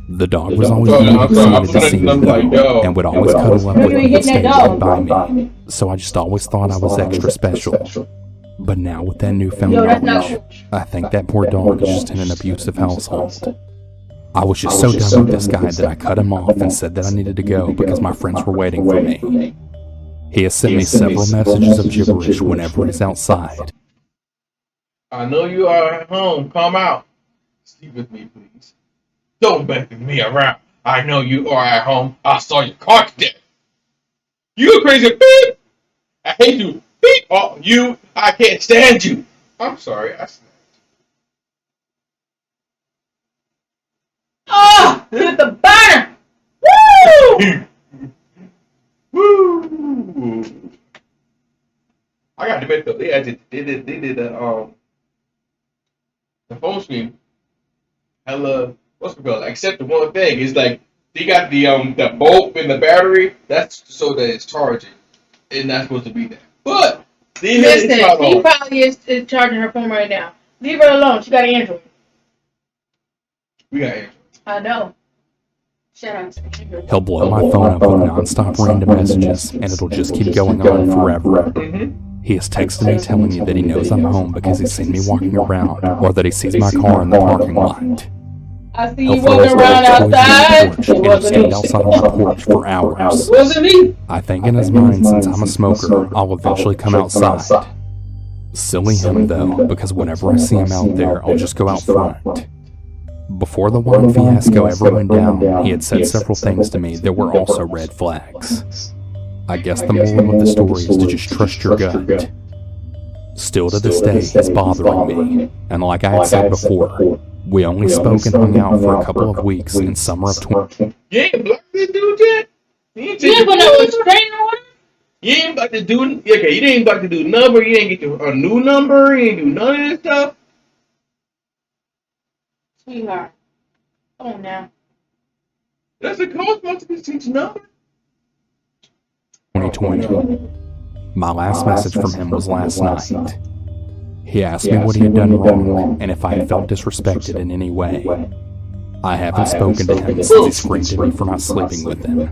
The dog was always really excited to see me though, and would always cuddle up with me and stay right by me, so I just always thought I was extra special. But now with that newfound knowledge, I think that poor dog is just in an abusive household. I was just so done with this guy that I cut him off and said that I needed to go because my friends were waiting for me. He has sent me several messages of gibberish whenever he's outside. I know you are at home. Come out. Sleep with me, please. Don't beg me around. I know you are at home. I saw your car today. You crazy beep. I hate you. Beep. Oh, you. I can't stand you. I'm sorry. I snapped. Oh, hit the burner. Woo! Woo! I got to admit though, they did the phone screen. Hella, what's it called? Except the one thing is like they got the bulb in the battery. That's so that it's charging, and that's supposed to be there. But listen, he probably is charging her phone right now. Leave her alone. She got an Android. We got Android. I know. Shout out to Android. He'll blow my phone up with non-stop random messages, and it'll just keep going on forever. He has texted me telling me that he knows I'm home because he's seen me walking around, or that he sees my car in the parking lot. I see you walking around outside. He'll stand outside on my porch for hours. Wasn't me. I think in his mind, since I'm a smoker, I'll eventually come outside. Silly him though, because whenever I see him out there, I'll just go out front. Before the wine fiasco ever went down, he had said several things to me that were also red flags. I guess the moral of the story is to just trust your gut. Still to this day, he's bothering me, and like I had said before, we only spoke and hung out for a couple of weeks in summer of 20. You ain't blocked this dude yet? You ain't about to do, okay, you ain't about to do number, you ain't get a new number, you ain't do none of this stuff. Sweetheart. Come on now. That's the cost supposed to be teaching number. 2020. My last message from him was last night. He asked me what he had done wrong and if I had felt disrespected in any way. I haven't spoken to him since he screamed at me for not sleeping with him.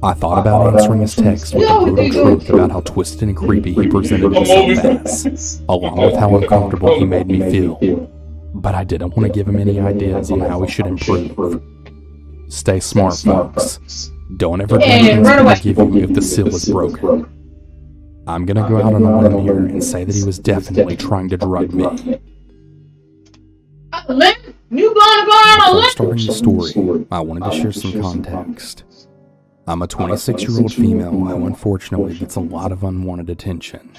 I thought about answering his text with the brutal truth about how twisted and creepy he presented himself as, along with how uncomfortable he made me feel. But I didn't want to give him any ideas on how he should improve. Stay smart, folks. Don't ever do anything to give you if the seal is broken. I'm gonna go out on a limb here and say that he was definitely trying to drug me. Before starting the story, I wanted to share some context. I'm a 26-year-old female who unfortunately gets a lot of unwanted attention.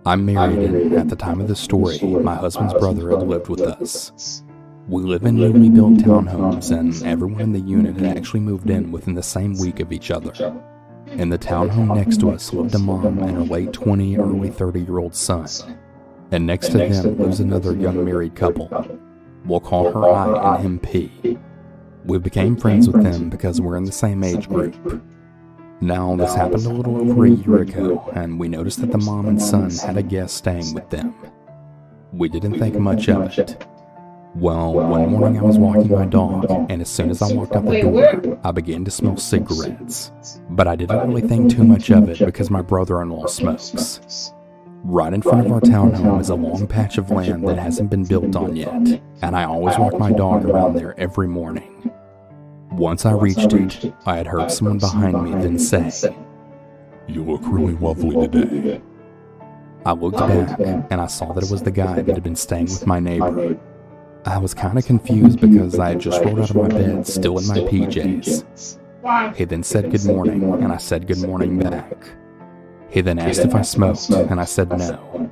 I'm married and, at the time of this story, my husband's brother had lived with us. We live in newly built townhomes, and everyone in the unit had actually moved in within the same week of each other. In the townhome next to us lived a mom and her late 20, early 30-year-old son. And next to them lives another young married couple. We'll call her I and him P. We became friends with them because we're in the same age group. Now, this happened a little over a year ago, and we noticed that the mom and son had a guest staying with them. We didn't think much of it. Well, one morning I was walking my dog, and as soon as I walked out the door, I began to smell cigarettes. But I didn't really think too much of it because my brother-in-law smokes. Right in front of our townhome is a long patch of land that hasn't been built on yet, and I always walk my dog around there every morning. Once I reached it, I had heard someone behind me then say, "You look really lovely today." I looked back, and I saw that it was the guy that had been staying with my neighbor. I was kind of confused because I had just rolled out of my bed, still in my PJs. Why? He then said good morning, and I said good morning back. He then asked if I smoked, and I said no.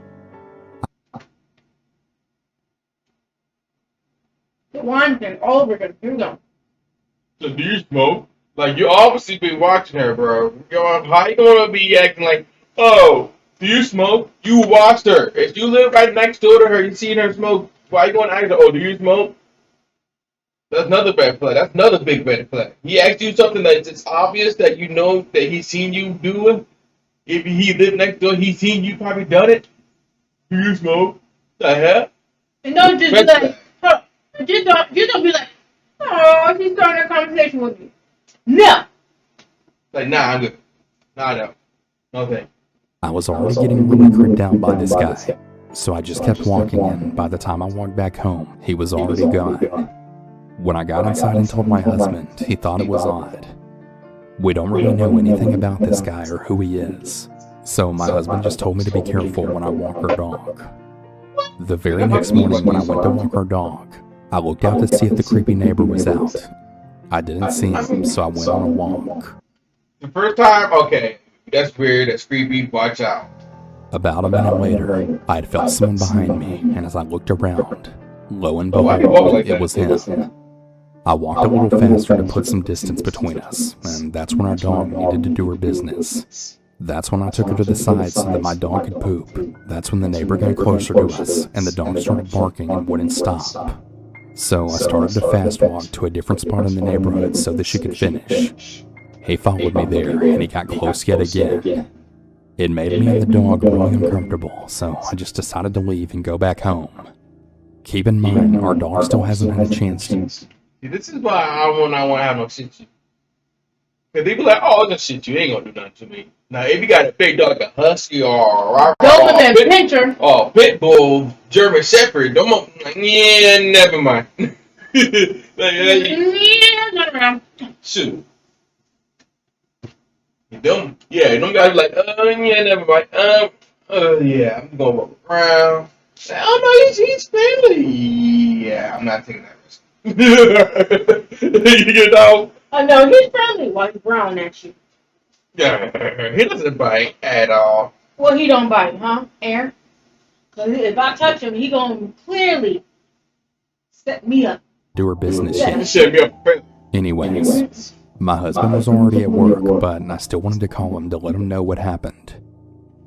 The wine thing all over again. Here we go. So do you smoke? Like, you obviously been watching her, bro. How you gonna be acting like, oh, do you smoke? You watched her. If you live right next door to her, you seen her smoke, why you gonna ask her, oh, do you smoke? That's another bad flag. That's another big red flag. He asked you something that's it's obvious that you know that he's seen you doing. If he lived next door, he's seen you probably done it. Do you smoke? The hell? And don't just be like, huh. Just don't be like, oh, she's starting a conversation with me. No. Like, nah, I'm good. Nah, I don't. No thanks. I was already getting really creeped out by this guy, so I just kept walking, and by the time I walked back home, he was already gone. When I got inside and told my husband, he thought it was odd. We don't really know anything about this guy or who he is, so my husband just told me to be careful when I walk our dog. The very next morning when I went to walk our dog, I looked out to see if the creepy neighbor was out. I didn't see him, so I went on a walk. The first time, okay, that's weird, that's creepy, watch out. About a minute later, I had felt someone behind me, and as I looked around, lo and behold, it was him. I walked a little faster to put some distance between us, and that's when our dog needed to do her business. That's when I took her to the side so that my dog could poop. That's when the neighbor got closer to us, and the dog started barking and wouldn't stop. So I started to fast walk to a different spot in the neighborhood so that she could finish. He followed me there, and he got close yet again. It made me and the dog really uncomfortable, so I just decided to leave and go back home. Keep in mind, our dog still hasn't had a chance to... See, this is why I don't want to have no shit you. Because they be like, oh, just shit you, ain't gonna do nothing to me. Now, if you got a big dog like a husky or a pit bull, German Shepherd, don't like, yeah, never mind. Not around. Shoot. Them guys be like, yeah, never mind. Yeah, I'm gonna walk around. Say, oh no, he's friendly. Yeah, I'm not taking that risk. You know? Oh no, he's friendly while he's brown at you. Yeah, he doesn't bite at all. Well, he don't bite, huh, Aaron? Because if I touch him, he gonna clearly set me up. do her business Yeah. yet. Set me up. Anyways, my husband was already at work, but I still wanted to call him to let him know what happened.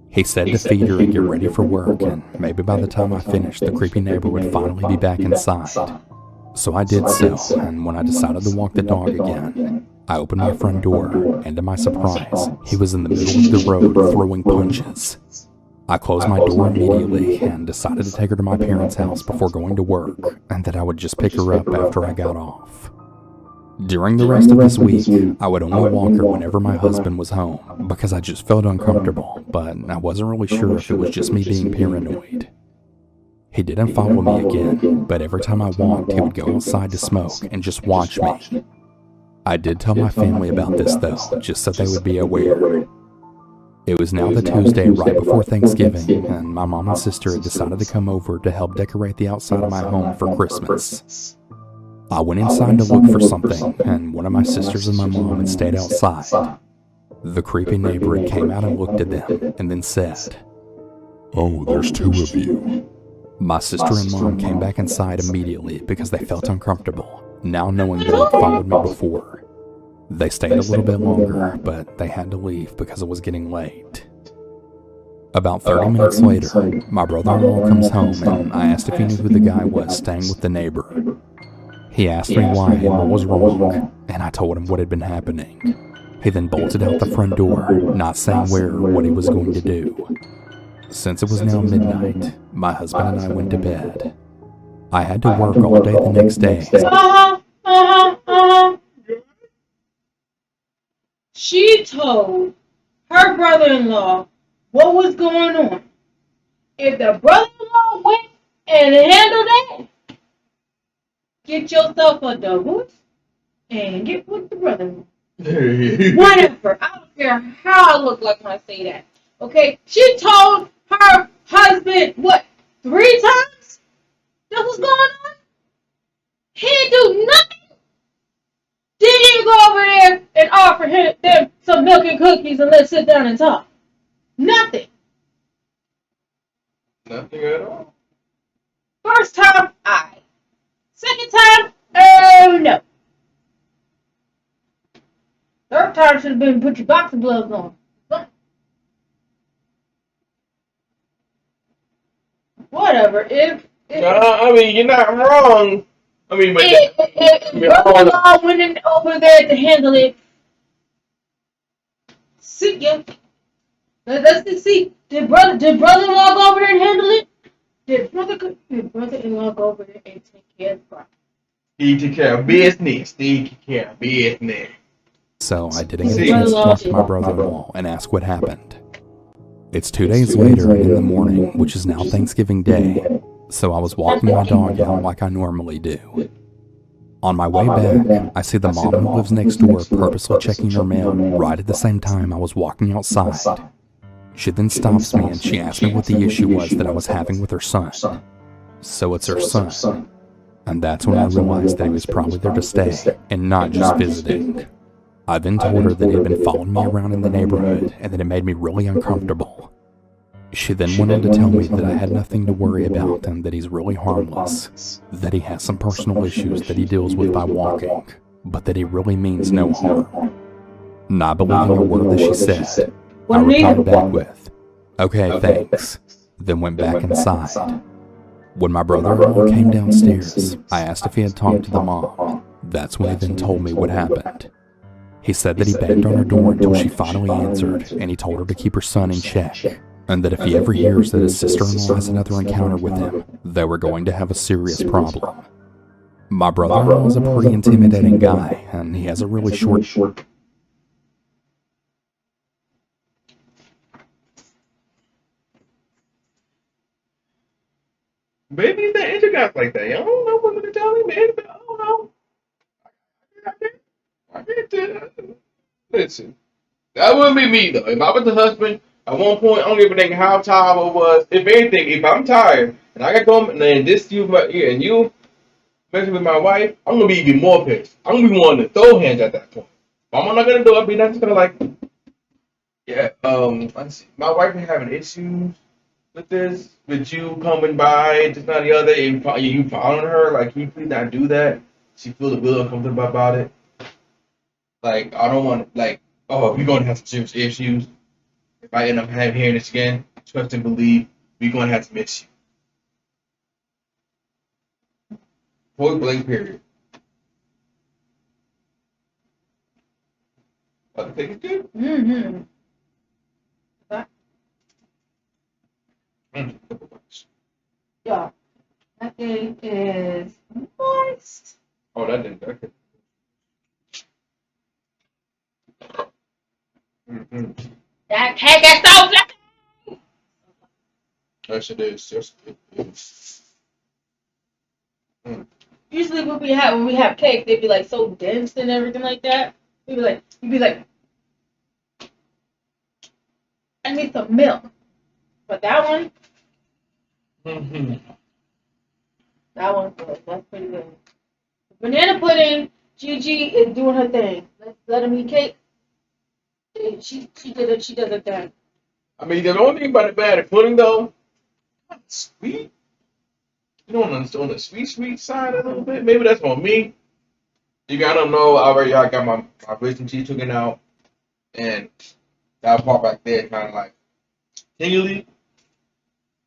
He said to feed her and get ready for work, and maybe by the time I finished, the creepy neighbor would finally be back inside. So I did so, and when I decided to walk the dog again, I opened my front door, and to my surprise, he was in the middle of the road throwing punches. I closed my door immediately and decided to take her to my parents' house before going to work, and that I would just pick her up after I got off. During the rest of this week, I would only walk her whenever my husband was home, because I just felt uncomfortable, but I wasn't really sure if it was just me being paranoid. He didn't follow me again, but every time I walked, he would go outside to smoke and just watch me. I did tell my family about this though, just so they would be aware. It was now the Tuesday right before Thanksgiving, and my mom and sister had decided to come over to help decorate the outside of my home for Christmas. I went inside to look for something, and one of my sisters and my mom had stayed outside. The creepy neighbor had came out and looked at them, and then said, "Oh, there's two of you." My sister and mom came back inside immediately because they felt uncomfortable, now knowing that they'd followed me before. They stayed a little bit longer, but they had to leave because it was getting late. About 30 minutes later, my brother-in-law comes home, and I asked if he knew who the guy was staying with the neighbor. He asked me why and what was wrong, and I told him what had been happening. He then bolted out the front door, not saying where or what he was going to do. Since it was now midnight, my husband and I went to bed. I had to work all day the next day. She told her brother-in-law what was going on. If the brother-in-law went and handled that, get yourself a divorce and get with the brother-in-law. Whatever. I don't care how I look like when I say that. Okay? She told her husband, what, 3 times that was going on? offer them some milk and cookies and let's sit down and talk. Nothing. Nothing at all. First time, aye. Second time, oh no. Third time should have been put your boxing gloves on. Whatever. I mean, you're not wrong. I mean, but brother-in-law went in over there to handle it. See, yeah. Let's see. Did brother-in-law go over there and handle it? Did brother-in-law go over there and take care of the problem? He took care of business. He took care of business. So I didn't get a chance to talk to my brother-in-law and ask what happened. It's 2 days later in the morning, which is now Thanksgiving Day, so I was walking my dog out like I normally do. On my way back, I see the mom who lives next door purposely checking her mail right at the same time I was walking outside. She then stops me and she asks me what the issue was that I was having with her son. So it's her son. And that's when I realized that he was probably there to stay and not just visiting. I then told her that he had been following me around in the neighborhood and that it made me really uncomfortable. She then went on to tell me that I had nothing to worry about and that he's really harmless, that he has some personal issues that he deals with by walking, but that he really means no harm. Not believing a word that she said, I replied back with, "Okay, thanks," then went back inside. When my brother-in-law came downstairs, I asked if he had talked to the mom. That's when he then told me what happened. He said that he banged on her door until she finally answered, and he told her to keep her son in check, and that if he ever hears that his sister-in-law has another encounter with him, they were going to have a serious problem. My brother-in-law is a pretty intimidating guy, and he has a really short... Babies that enter guys like that. I don't know what to tell me, man. But I don't know. I can't listen. That wouldn't be me though. If I was the husband, at one point, I don't give a dang how tired I was. If anything, if I'm tired and I got to go and this you and you messing with my wife, I'm gonna be even more pissed. I'm gonna be wanting to throw hands at that point. But I'm not gonna do it. I'm just gonna like, yeah. Let's see. My wife is having issues with this, with you coming by, just not the other, and you following her. Like, can you please not do that? She feels a little uncomfortable about it. Like, I don't want, like, oh, we're going to have some serious issues. If I end up hearing this again, trust and believe, we're going to have to miss you. Point blank, period. Other things good? Mm-hmm. Yeah. That thing is moist. Oh, that didn't. Okay. Mm-hmm. That cake is so fluffy. Yes, it is. Yes, it is. Usually when we have cake, they'd be like so dense and everything like that. You'd be like, I need some milk. But that one, that one's good. That's pretty good. Banana pudding, Gigi is doing her thing. Let's let them eat cake. She does her thing. I mean, the only thing about the banana pudding though, it's sweet. You know, on the sweet side a little bit. Maybe that's on me. You gotta know. I got my wisdom teeth taken out, and that part back there kind of like tingly.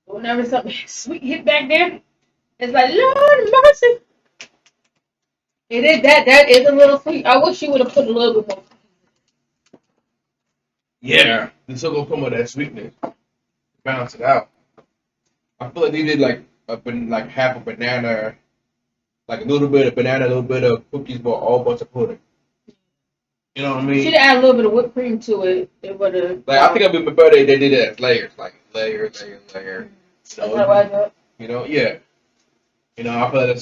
Whenever something sweet hit back there, it's like, Lord mercy. It is that is a little sweet. I wish you would have put a little bit more. Yeah, this will come with that sweetness, balance it out. I feel like they did like half a banana, like a little bit of banana, a little bit of cookies, but all bunch of pudding. You know what I mean? Should have added a little bit of whipped cream to it. It would have. Like I think it'd be better if they did it as layers, like layer. You know, yeah. You know, I feel like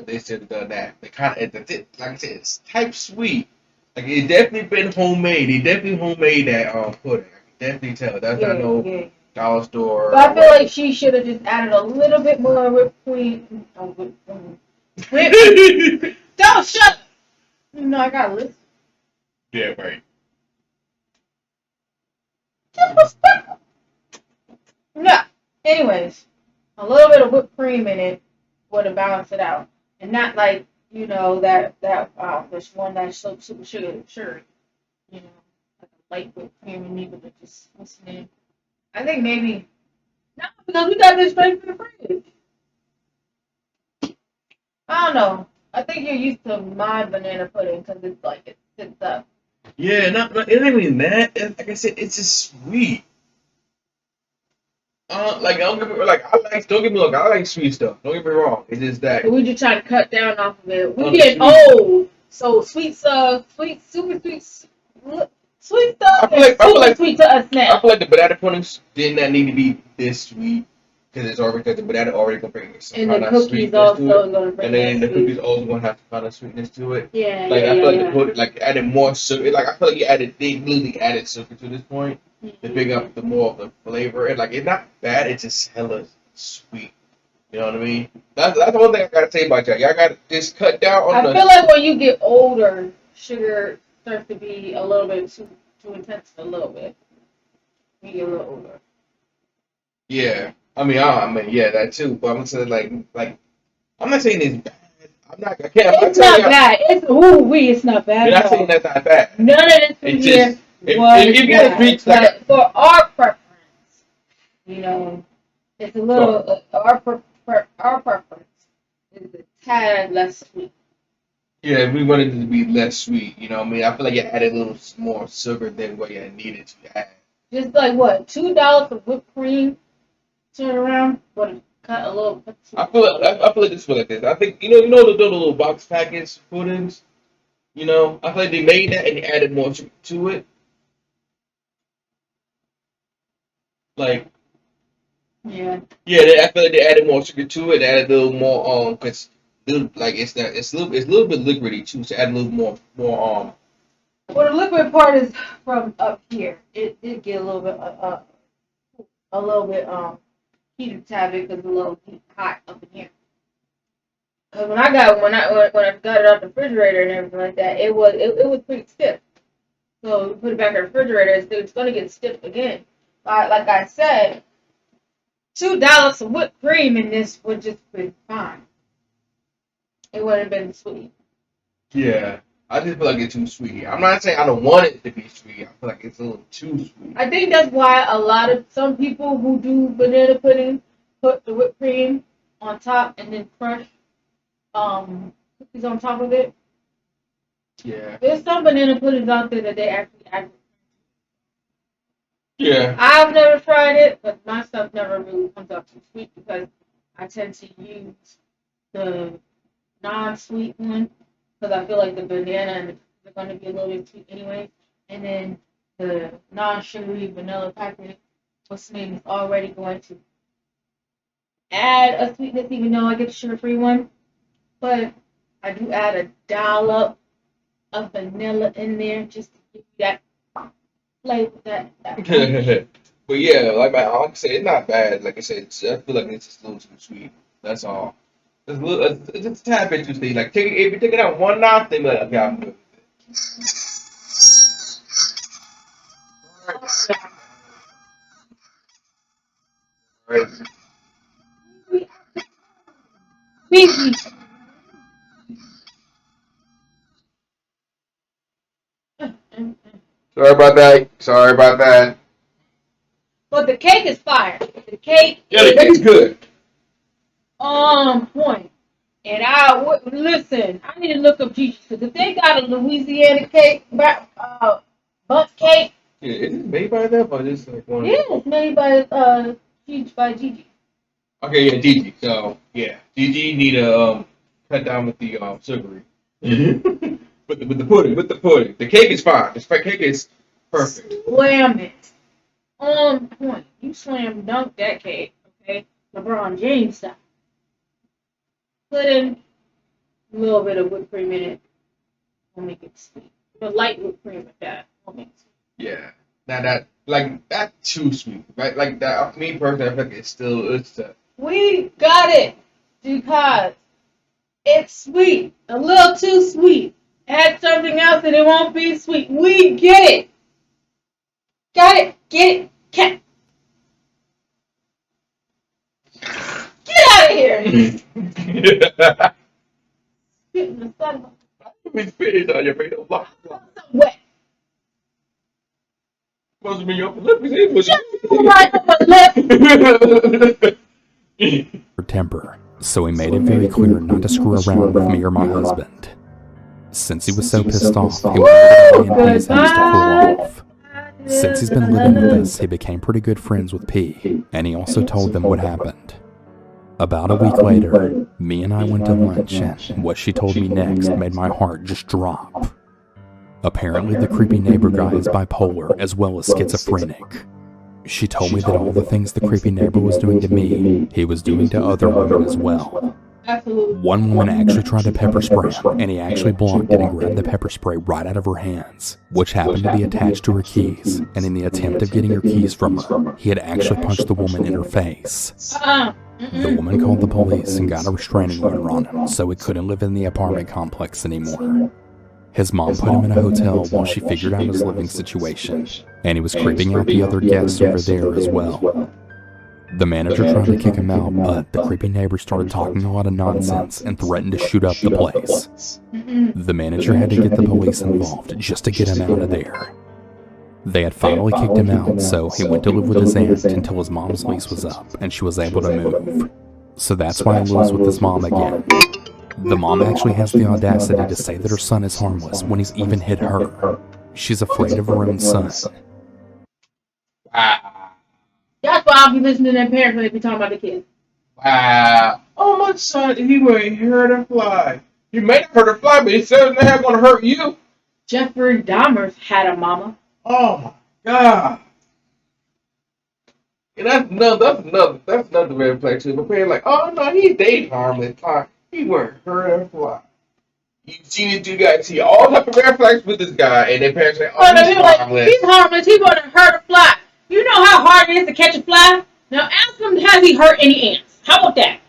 they should have done that. They kind of, like I said, it's type sweet. Like it definitely been homemade. They definitely homemade that pudding. I can definitely tell. That's not no dollar store. But I feel like she should have just added a little bit more whipped cream. Don't shut. No, I got a list. Yeah, right. Disrespectful. No. Anyways, a little bit of whipped cream in it would have balanced it out, and not like that this one that's so super sugar, like a light whipped cream and even just listening. I think maybe no, because we got this straight from the fridge. I don't know. I think you're used to my banana pudding because it's like it sits up. Yeah, it ain't even that. Like I said, it's just sweet. Like don't get me wrong, I like sweet stuff. Don't get me wrong. It's just that We just try to cut down off of it. We Oh, get sweet. old, so sweet stuff, super sweet stuff. I feel like Sweet to us I now. feel like the banana puddings did not need to be this sweet because the banana already gonna bring some And kind the of cookies sweetness also to it, gonna bring and then that the sweet. cookies also gonna have some kind of sweetness to it. Yeah, Like I yeah, feel like yeah. the put like added more sugar. Like I feel like they literally added sugar to this point to pick up the more of the flavor. And like it's not bad. It's just hella sweet. You know what I mean? That's the one thing I gotta say about y'all. Y'all gotta just cut down on I the. feel like when you get older, sugar starts to be a little bit too intense. A little bit. When you get a little older. Yeah, I mean, yeah, that too. But I'm saying like I'm not saying it's bad. I'm not. I can't. I'm not It's not telling y'all. bad. It's not bad. You're at not saying all. that's not bad. None of this from It's here just if was you get a bad. treat But for our preference, it's a little our preference is a tad less sweet. yeah, we wanted it to be less sweet. You know what I mean? I feel like you added a little more sugar than what you needed to add. Just like what, $2 of whipped cream, turn around, but cut a little. I feel like this. I think you know the little box package puddings. I feel like they made that and they added more to it. Like Yeah. I feel like they added more sugar to it. Added a little more cause like it's a little bit liquidy too. So add a little more Well, the liquid part is from up here. It did get a little bit heated tab because it's a little hot up in here. Cause when I got it out the refrigerator and everything like that, it was pretty stiff. So we put it back in the refrigerator, so it's gonna get stiff again. Like I said, $2 of whipped cream in this would just been fine. It wouldn't have been sweet. Yeah, I just feel like it's too sweet. I'm not saying I don't want it to be sweet. I feel like it's a little too sweet. I think that's why some people who do banana pudding put the whipped cream on top and then crush cookies on top of it. Yeah. There's some banana puddings out there that they actually add. Yeah. I've never tried it, but my stuff never really comes out too sweet because I tend to use the non-sweet one because I feel like the banana and the cookies are going to be a little bit sweet anyway. And then the non-sugary vanilla packet, what's the name, is already going to add a sweetness even though I get the sugar-free one. But I do add a dollop of vanilla in there just to give you that flavor, that But yeah, like I said, it's not bad. Like I said, I feel like it's just a little too sweet. That's all. It's a tad bit too sweet. Like if you take it out one notch, then be like, okay, I'm good. Right. Sweet. Sorry about that. But the cake is fire. The cake Yeah, the cake is good. on point. And listen, I need to look up Gigi because if they got a Louisiana cake, bundt cake, Yeah, is it made by them or just like one? yeah, it's made by Gigi. Okay, yeah, Gigi. So yeah, Gigi need to cut down with the sugary. with the pudding. The cake is fine. The cake is perfect. Slam it. On point. You slam dunk that cake, okay? LeBron James style. Put in a little bit of whipped cream in it. We'll make it sweet. But light whipped cream with that. We'll make it sweet. Yeah. Now that's too sweet, right? Like that. Me personally, I feel like it's. We got it because it's sweet. A little too sweet. Add something else and it won't be sweet. We get it. Got it? Get it? Cat. Get out of here. Spit in the sun. We spit on your face. Wet. Supposed to be your lip. It was Right up my lip. Her temper, so he made it very clear not to screw around with me or my husband. Since he was so pissed off, he wanted me and P's house to cool off. Since he's been living with us, he became pretty good friends with P, and he also told them what happened. About a week later, me and I went to lunch, and what she told me next made my heart just drop. Apparently, the creepy neighbor guy is bipolar as well as schizophrenic. She told me that all the things the creepy neighbor was doing to me, he was doing to other women as well. Absolutely. One woman actually tried to pepper spray him, and he actually blocked it and grabbed the pepper spray right out of her hands, which happened to be attached to her keys, and in the attempt of getting her keys from her, he had actually punched the woman in her face. The woman called the police and got a restraining order on him, so he couldn't live in the apartment complex anymore. His mom put him in a hotel while she figured out his living situation, and he was creeping out the other guests over there as well. The manager tried to kick him out, but the creepy neighbor started talking a lot of nonsense and threatened to shoot up the place. The manager had to get the police involved just to get him out of there. They had finally kicked him out, so he went to live with his aunt until his mom's lease was up and she was able to move. So that's why he lives with his mom again. The mom actually has the audacity to say that her son is harmless when he's even hit her. She's afraid of her own son. Wow. That's why I'll be listening to their parents when they be talking about the kids. Wow. Oh, my son, he wouldn't hurt a fly. You may hurt a fly, but he certainly not going to hurt you. Jeffrey Dahmer had a mama. Oh, my God. And that's another red flag too. But they're like, oh, no, they harmless. He weren't hurt a fly. You've seen these two guys see all type of red flags with this guy, and their parents say, oh, he's harmless. He's harmless. He wouldn't hurt a fly. You know how hard it is to catch a fly? Now ask him, has he hurt any ants? How about that?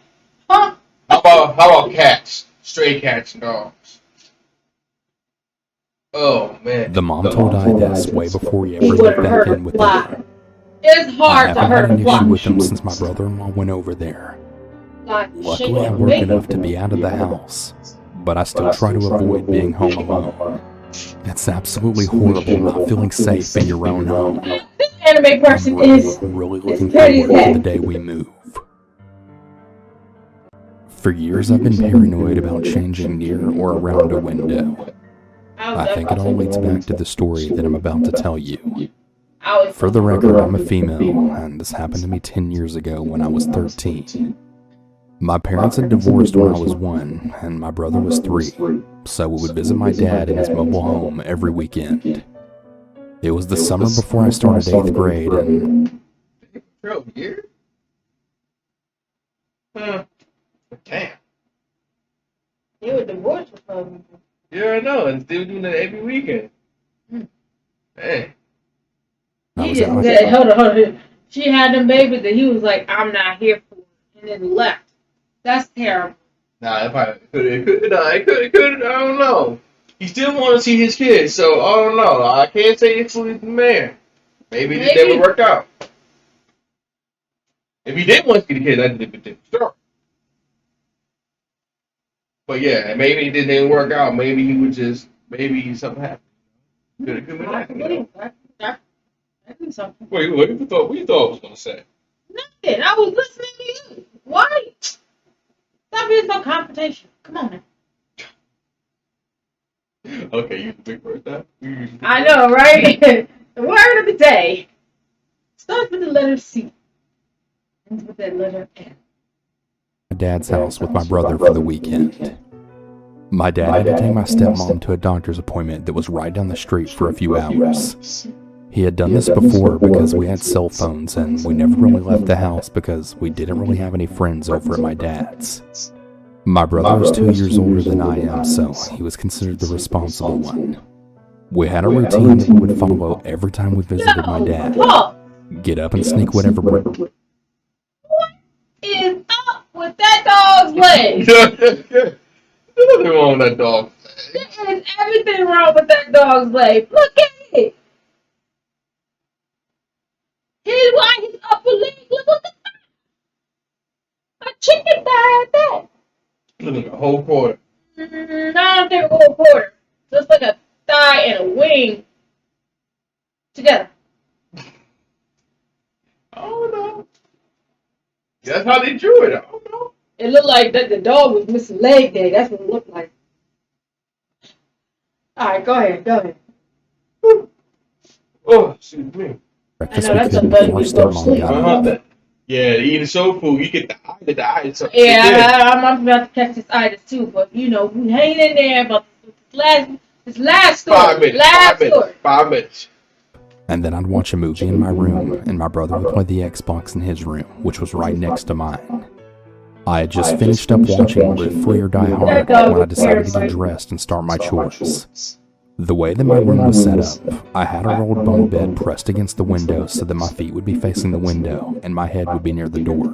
Huh? How about cats? Stray cats and dogs. Oh, man. The mom told I this way before he ever went back in with them. It's hard to hurt a I haven't had an fly. issue with him since my brother-in-law went over there. Luckily, I work enough to be out of the house, but I still try to avoid being home alone. It's absolutely horrible not feeling safe in your own home. This anime person is really looking forward to the day we move. For years, I've been paranoid about changing near or around a window. I think it all leads back to the story that I'm about to tell you. For the record, I'm a female, and this happened to me 10 years ago when I was 13. My parents had divorced when I was 1, and my brother was 3, so we would visit my dad in his mobile home every weekend. It was the summer before I started 8th grade, and... 12 years? Huh. Damn. They were divorced for 12 years. Yeah, I know, and still doing it every weekend. Hey. He just said, hold on. She had them babies, and he was like, I'm not here for it, and then left. That's terrible. Nah, it could, I don't know. He still want to see his kids, so I don't know. I can't say it's the man. Maybe it never worked out. If he didn't want to see the kids, that's a different story. But yeah, maybe it didn't work out. Maybe he would just, maybe something happened. Could have been that. That could be something. Wait, what you thought I was going to say? Nothing. I was listening to you. Why? Stop being so confrontational. Come on now. Okay, you the big word now. I know, right? The word of the day starts with the letter C. Ends with that letter N. My dad's house with my brother for the weekend. My dad had to take my stepmom to a doctor's appointment that was right down the street for a few hours. He had done this before because we had cell phones and we never really left the house because we didn't really have any friends over at my dad's. My brother was 2 years older than I am, so he was considered the responsible one. We had a routine that we would follow every time we visited my dad. Get up and sneak whatever What is up with that dog's leg? There's nothing wrong with that dog. There is everything wrong with that dog's leg. Look at it. why his upper leg look like a chicken thigh at that. Look like a whole quarter. I don't think a whole quarter. Looks like a thigh and a wing together. I don't know. That's how they drew it. I don't know. It looked like that the dog was missing leg day. That's what it looked like. All right, go ahead. Oh, excuse me. Breakfast I know, that's we a couldn't bug before you go to stepmom sleep. got up. Yeah, eating soul food, you get the eye. So Yeah, I'm about to catch this itis too, but you know, we hanging in there about this last story. 5 minutes. 5 minutes. And then I'd watch a movie in my room, and my brother would play the Xbox in his room, which was right next to mine. I had just finished up watching Live Free or Die Hard when I decided to get dressed and start my chores. The way that my room was set up, I had a rolled bunk bed pressed against the window so that my feet would be facing the window and my head would be near the door.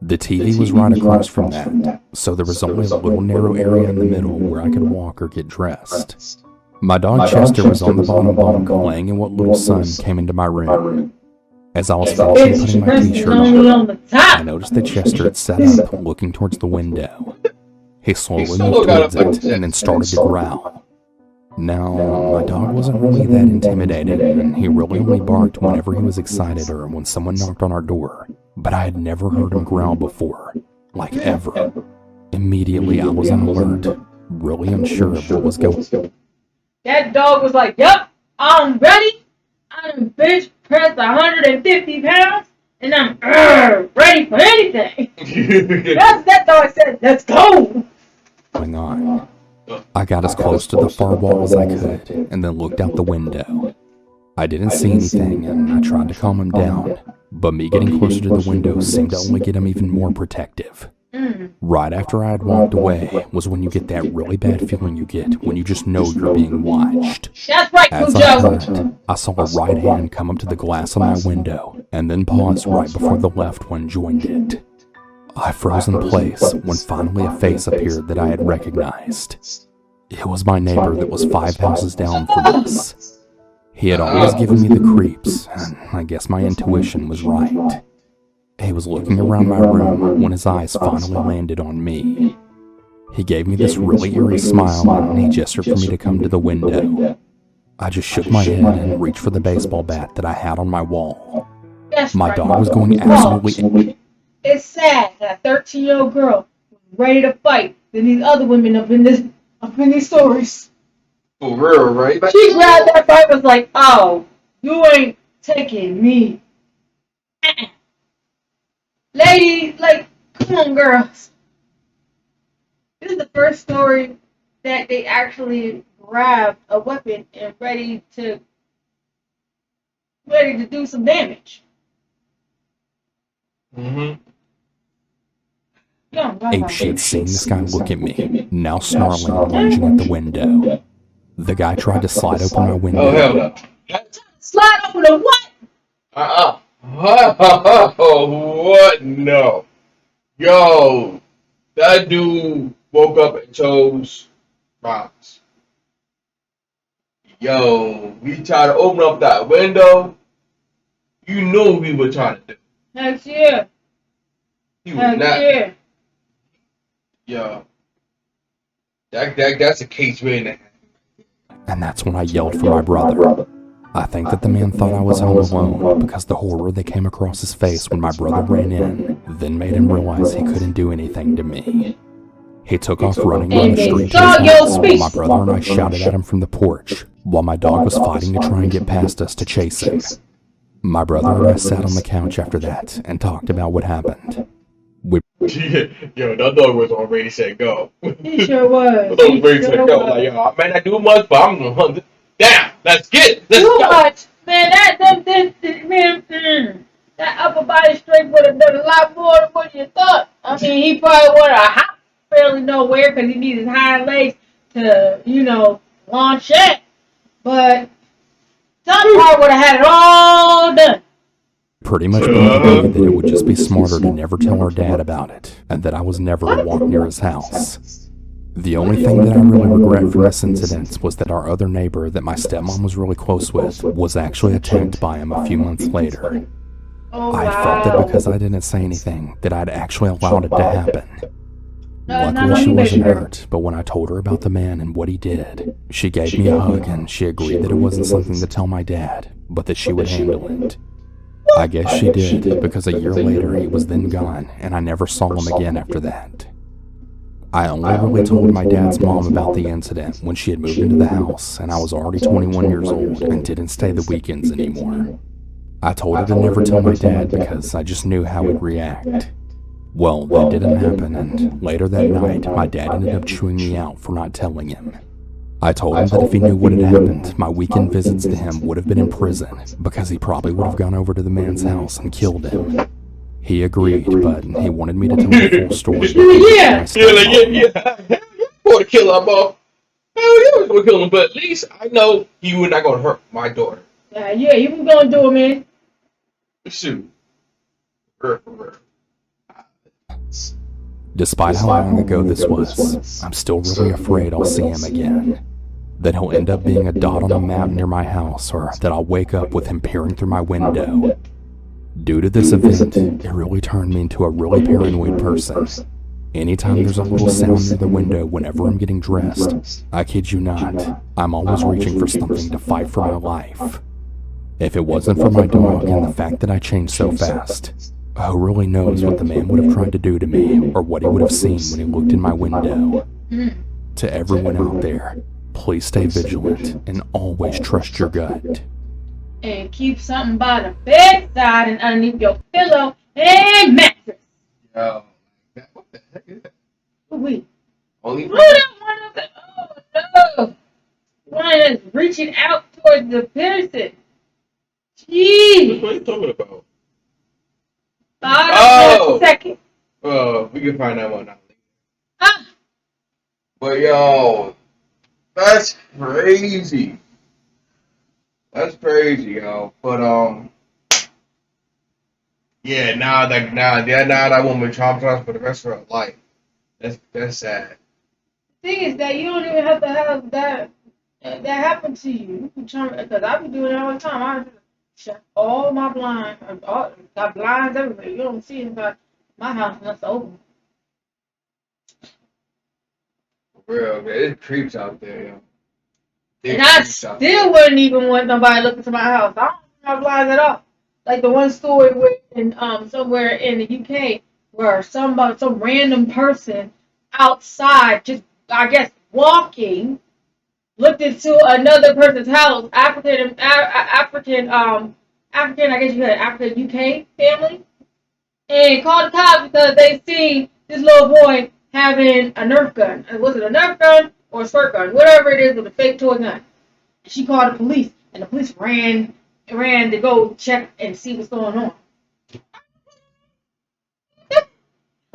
The TV was right across from that, so there was only a little narrow area in the middle where I could walk or get dressed. My dog Chester was on the bottom bunk laying in what little sun came into my room. As I was finishing putting my t-shirt on, I noticed that Chester had sat up looking towards the window. He slowly moved towards it and then started to growl. Now, my dog wasn't really that intimidated, and he really only barked whenever he was excited or when someone knocked on our door, but I had never heard him growl before, like ever. Immediately I was on alert, really unsure of what was going on. That dog was like, "Yup, I'm ready. I'm bench pressed 150 pounds, and I'm ready for anything." That dog said, "Let's go." Going on. I got as close to the far wall as I could, and then looked out the window. I didn't see anything, and I tried to calm him down, but me getting closer to the window seemed to only get him even more protective. Right after I had walked away was when you get that really bad feeling you get when you just know you're being watched. That's right, As I turned, I saw a right hand come up to the glass of my window, and then pause right before the left one joined it. I froze in place when finally a face appeared that I had recognized. It was my neighbor that was 5 houses down from us. He had always given me the creeps, and I guess my intuition was right. He was looking around my room when his eyes finally landed on me. He gave me this really eerie smile and he gestured for me to come to the window. I just shook my head and reached for the baseball bat that I had on my wall. My dog was going absolutely... It's sad that a 13-year-old girl was ready to fight than these other women up in these stories. For real, right? She grabbed that fight and was like, "Oh, you ain't taking me." Ladies, like, come on, girls. This is the first story that they actually grabbed a weapon and ready to do some damage. Ape shit seeing this guy look at me, now snarling and lunging at the window. The guy tried to slide open my window. Oh, hell no. Slide open the what? What? No. Yo, that dude woke up and chose violence. Yo, we tried to open up that window. You knew we were trying to do. Heck yeah. He was not. Yeah. Yo, that's a case waiting. And that's when I yelled for my brother. I think that the man thought I was home alone because the horror that came across his face when my brother ran in then made him realize he couldn't do anything to me. He took off running down the street to his house while my brother and I shouted at him from the porch while my dog was fighting to try and get past us to chase him. My brother and I sat on the couch after that and talked about what happened. Yo, that dog was on ready set go. He sure was. That dog ready set go. Like, yo, I may not do much, but I'm gonna hunt it down. Let's get it. Let's Too go. much. Man, that upper body strength would have done a lot more than what you thought. I mean, he probably would have hopped fairly nowhere because he needs his hind legs to, launch it. But some part would have had it all done. Pretty much believed that it would just be smarter to never tell our dad about it, and that I was never to walk near his house. The only thing that I really regret from this incident was that our other neighbor that my stepmom was really close with was actually attacked by him a few months later. Oh, I thought that because I didn't say anything that I'd actually allowed it to happen. Luckily she wasn't hurt, but when I told her about the man and what he did, she gave me a hug and she agreed that it wasn't something to tell my dad, but that she would handle it. I guess she did, because a year later he was then gone and I never saw him again after that. I only really told my dad's mom about the incident when she had moved into the house and I was already 21 years old and didn't stay the weekends anymore. I told her to never tell my dad because I just knew how he'd react. Well, that didn't happen, and later that night, my dad ended up chewing me out for not telling him. I told him that if he knew what had happened, my weekend visits to him would have been in prison, because he probably would have gone over to the man's house and killed him. He agreed, but he wanted me to tell the full story. Yeah. For the killer, I'm off. Hell yeah, I was gonna kill him, but at least I know he was not gonna hurt my daughter. Yeah, you was gonna do it, man. Shoot. Despite how long ago this was, I'm still really afraid I'll see him again. That he'll end up being a dot on a map near my house, or that I'll wake up with him peering through my window. Due to this event, it really turned me into a really paranoid person. Anytime there's a little sound near the window whenever I'm getting dressed, I kid you not, I'm always reaching for something to fight for my life. If it wasn't for my dog and the fact that I changed so fast, who really knows what the man would have tried to do to me or what he would have seen when he looked in my window. To everyone out there, please stay vigilant and always trust your gut. And keep something by the bedside and underneath your pillow and mattress. Yo, what the heck is that? Wait. Only Oh, no. One that's reaching out towards the person. Jeez. What are you talking about? Oh! Second. We can find that one out. Ah. But yo, that's crazy. That's crazy, yo. But yeah, now that woman traumatized for the rest of her life. That's sad. The thing is that you don't even have to have that happen to you. You can try, because I be doing it all the time. I just shut all my blinds, got blinds everywhere. You don't see inside my house unless it's open. For real, man. It's creeps out there, yo. And I still wouldn't even want nobody looking to my house. I don't have my blinds at all. Like the one story in somewhere in the UK where some random person outside, just I guess walking, looked into another person's house, African, I guess you had African UK family, and called the cops because they see this little boy having a Nerf gun. Was it a Nerf gun or a squirt gun? Whatever it is, with a fake toy gun. She called the police, and the police ran to go check and see what's going on.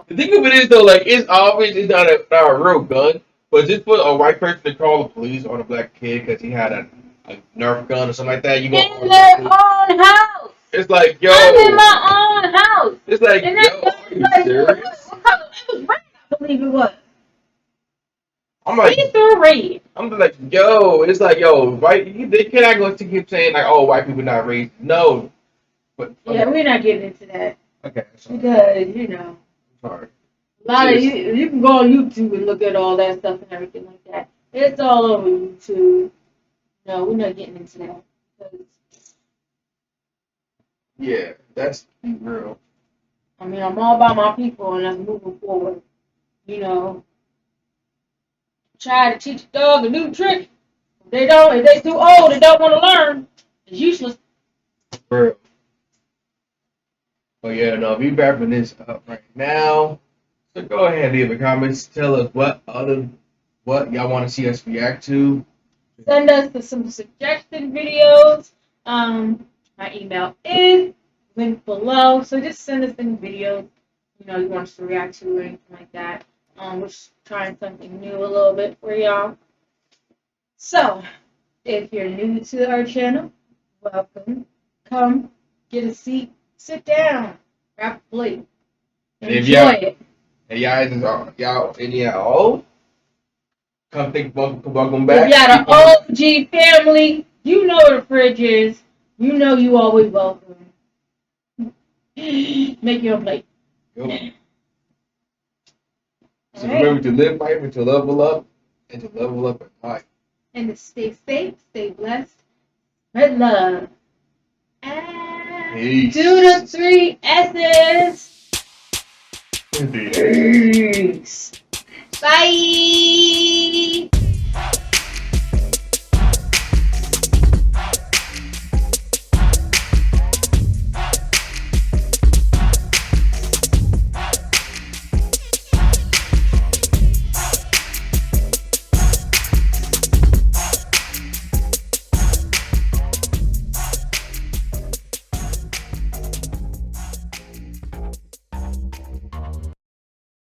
The thing of it is though, like it's obvious it's not a real gun, but just for a white person to call the police on a black kid because he had a Nerf gun or something like that, you in their own house. It's like, yo, I'm in my own house. It's like, and yo, are you serious? What color? It was red, I believe it was. I'm like, red. I'm like, yo, it's like, yo, white. They cannot go to keep saying like, oh, white people not racist. No, but yeah, we're not getting into that. Okay, sorry. Because you know, sorry. A lot of you can go on YouTube and look at all that stuff and everything like that. It's all over YouTube. No, we're not getting into that. Yeah, that's real. I mean, I'm all about my people and I'm moving forward. You know, try to teach a dog a new trick. If they too old and don't want to learn, it's useless. For real. But yeah, no, we wrapping this up right now. So go ahead and leave a comments. Tell us what y'all want to see us react to. Send us some suggested videos. My email is linked below. So just send us any videos you want us to react to or anything like that. We're trying something new a little bit for y'all. So if you're new to our channel, welcome. Come, get a seat, sit down, grab a plate, enjoy it. And y'all old? welcome If back. you got an OG family, you know where the fridge is. You know you always welcome. Make your plate. Yep. So Alright. remember to live life and to level up and to level up at life. And to stay safe, stay blessed, spread love. And Peace. to the 3 S's. Peace. Peace. Bye.